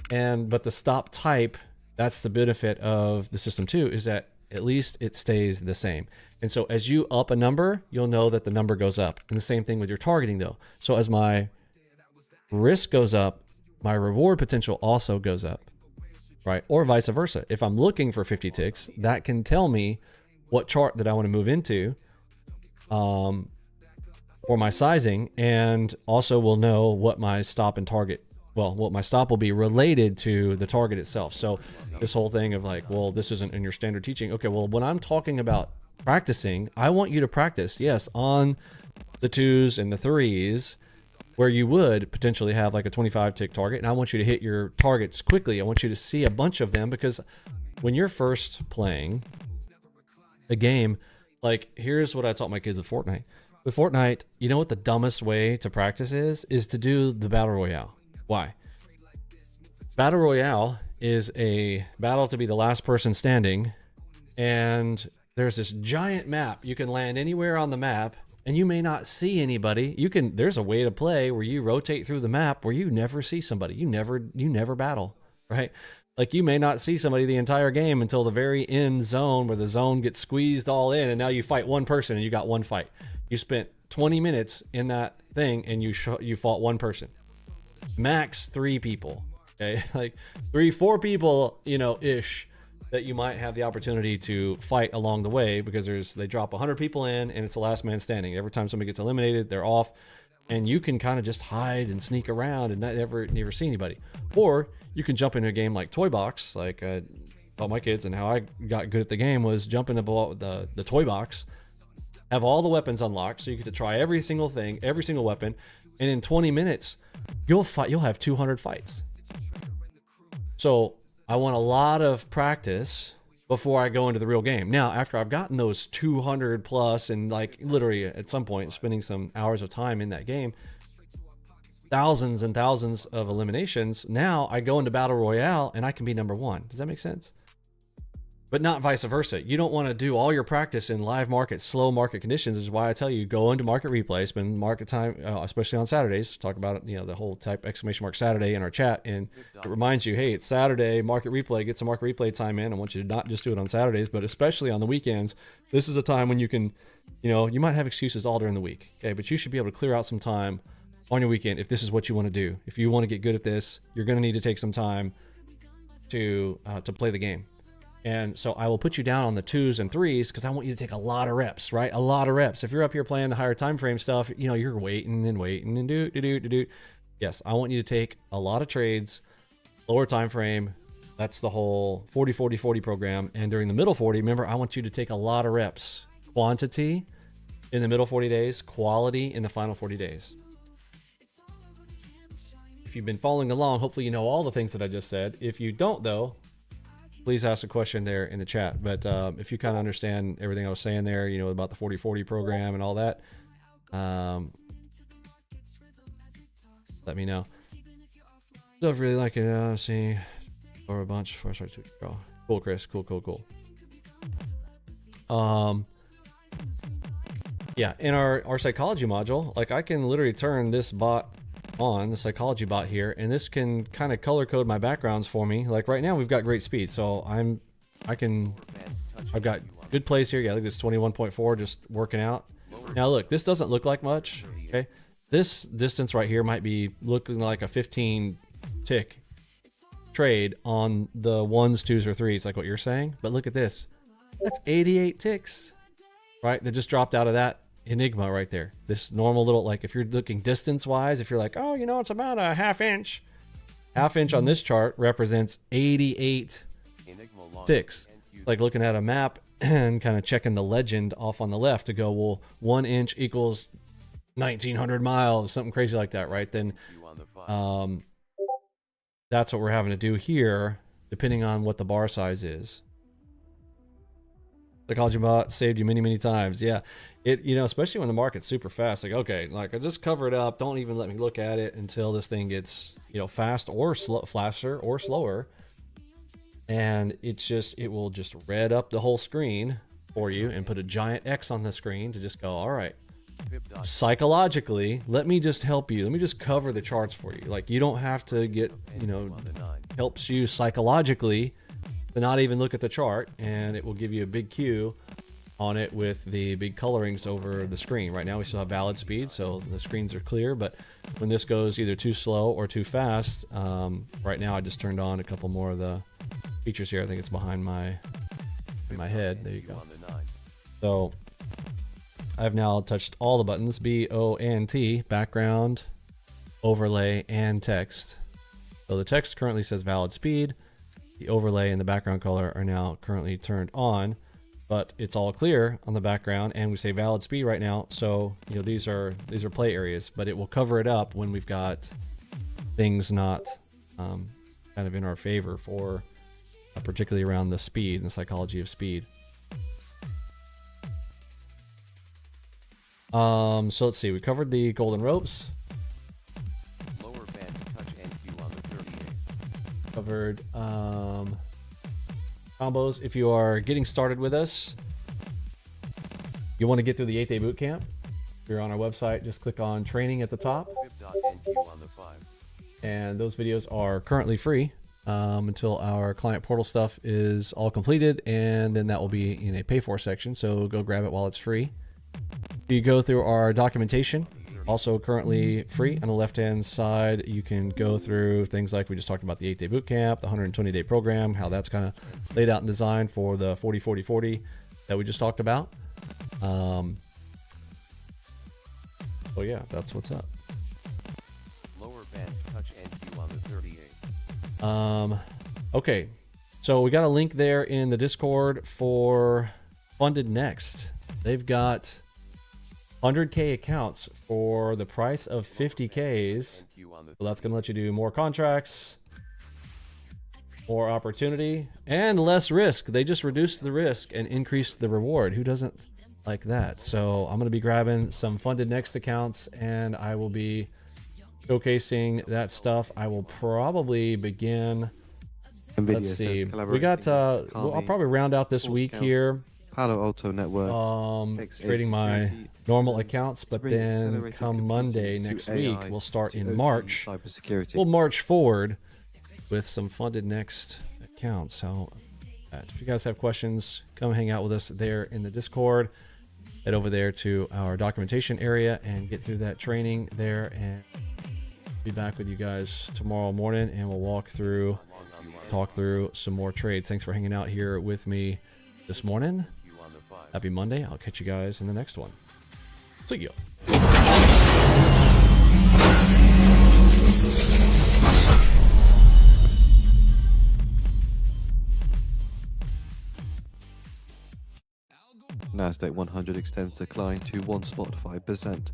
but the stop type, that's the benefit of the system too, is that at least it stays the same. And so as you up a number, you'll know that the number goes up. And the same thing with your targeting though. So as my risk goes up, my reward potential also goes up, right? Or vice versa. If I'm looking for 50 ticks, that can tell me what chart that I want to move into, for my sizing, and also will know what my stop and target, well, what my stop will be related to the target itself. So this whole thing of like, well, this isn't in your standard teaching. Okay, well, when I'm talking about practicing, I want you to practice, yes, on the 2s and the 3s, where you would potentially have like a 25 tick target, and I want you to hit your targets quickly. I want you to see a bunch of them, because when you're first playing a game, like, here's what I taught my kids with Fortnite. With Fortnite, you know what the dumbest way to practice is to do the Battle Royale. Why? Battle Royale is a battle to be the last person standing, and there's this giant map. You can land anywhere on the map, and you may not see anybody. There's a way to play where you rotate through the map where you never see somebody. You never battle, right? Like you may not see somebody the entire game until the very end zone where the zone gets squeezed all in, and now you fight one person and you got one fight. You spent 20 minutes in that thing and you fought one person. Max 3 people, okay? Like 3-4 people, you know, ish, that you might have the opportunity to fight along the way, because they drop 100 people in and it's the last man standing. Every time somebody gets eliminated, they're off, and you can kind of just hide and sneak around and never see anybody. Or you can jump into a game like Toy Box, like all my kids, and how I got good at the game was jumping the Toy Box, have all the weapons unlocked, so you get to try every single thing, every single weapon, and in 20 minutes, you'll have 200 fights. So I want a lot of practice before I go into the real game. Now, after I've gotten those 200 plus, and like literally at some point spending some hours of time in that game, thousands and thousands of eliminations, now I go into Battle Royale and I can be number 1. Does that make sense? But not vice versa. You don't want to do all your practice in live market, slow market conditions, which is why I tell you, go into market replay, spend market time, especially on Saturdays. Talk about it, you know, the whole type !Saturday in our chat, and it reminds you, hey, it's Saturday, market replay, get some market replay time in. I want you to not just do it on Saturdays, but especially on the weekends. This is a time when you can, you know, you might have excuses all during the week, okay, but you should be able to clear out some time on your weekend if this is what you want to do. If you want to get good at this, you're going to need to take some time to play the game. And so I will put you down on the 2s and 3s because I want you to take a lot of reps, right? A lot of reps. If you're up here playing the higher time frame stuff, you know, you're waiting and do. Yes, I want you to take a lot of trades, lower time frame. That's the whole 40-40-40 program. And during the middle 40, remember, I want you to take a lot of reps. Quantity in the middle 40 days, quality in the final 40 days. If you've been following along, hopefully you know all the things that I just said. If you don't, though, please ask a question there in the chat. But if you kind of understand everything I was saying there, you know, about the 40-40 program and all that, let me know. Don't really like it. See, or a bunch. Cool, Chris. Cool. Yeah, in our psychology module, like I can literally turn this bot on, the psychology bot here, and this can kind of color code my backgrounds for me. Like right now we've got great speed, so I've got good plays here. Yeah, I think it's 21.4 just working out. Now look, this doesn't look like much, okay? This distance right here might be looking like a 15 tick trade on the 1s, 2s, or 3s, like what you're saying, but look at this. That's 88 ticks, right? That just dropped out of that Enigma right there. This normal little, like if you're looking distance wise, if you're like, oh, you know, it's about a half inch on this chart represents 88 ticks. Like looking at a map and kind of checking the legend off on the left to go, well, 1 inch equals 1900 miles, something crazy like that, right? Then that's what we're having to do here, depending on what the bar size is. Psychology bot saved you many times. Yeah, it, you know, especially when the market's super fast. Like, okay, like I just cover it up. Don't even let me look at it until this thing gets, you know, fast or faster or slower. And it will just red up the whole screen for you and put a giant X on the screen to just go, all right, psychologically, let me just help you. Let me just cover the charts for you. Like you don't have to get, you know, helps you psychologically to not even look at the chart, and it will give you a big Q on it with the big colorings over the screen. Right now we still have valid speed, so the screens are clear, but when this goes either too slow or too fast, right now I just turned on a couple more of the features here. I think it's behind my head. There you go. So I've now touched all the buttons, B, O, and T, background, overlay, and text. So the text currently says valid speed. The overlay and the background color are now currently turned on, but it's all clear on the background, and we say valid speed right now. So, you know, these are play areas, but it will cover it up when we've got things not kind of in our favor for particularly around the speed and the psychology of speed. So let's see, we covered the golden ropes. Lower bands touch NQ on the 38. covered combos. If you are getting started with us, you want to get through the 8-day boot camp. If you're on our website, just click on training at the top. Fib.NQ on the 5. And those videos are currently free until our client portal stuff is all completed, and then that will be in a pay for section, so go grab it while it's free. If you go through our documentation, also currently free, on the left hand side you can go through things like we just talked about, the 8-day boot camp, the 120-day program, how that's kind of laid out and designed for the 40-40-40 that we just talked about. So yeah, that's what's up. Lower bands touch NQ on the 38. Okay, so we got a link there in the Discord for Funded Next. They've got 100K accounts for the price of 50Ks. So that's going to let you do more contracts, more opportunity, and less risk. They just reduced the risk and increased the reward. Who doesn't like that? So I'm going to be grabbing some Funded Next accounts, and I will be showcasing that stuff. I will probably begin. NVIDIA Let's see. says We got. collaborating with I'll probably round out this week Scout, here. Palo Alto Networks, Creating my X8 normal Security, accounts, but to bring then accelerated come computing Monday to next AI, week, we'll start to in OT March. cybersecurity. We'll march forward with some Funded Next accounts. So, if you guys have questions, come hang out with us there in the Discord. Head over there to our documentation area and get through that training there, and be back with you guys tomorrow morning, and we'll talk through some more trades. Thanks for hanging out here with me this morning. Happy Monday. I'll catch you guys in the next one. See ya. Nasdaq 100 extends decline to 1.5%.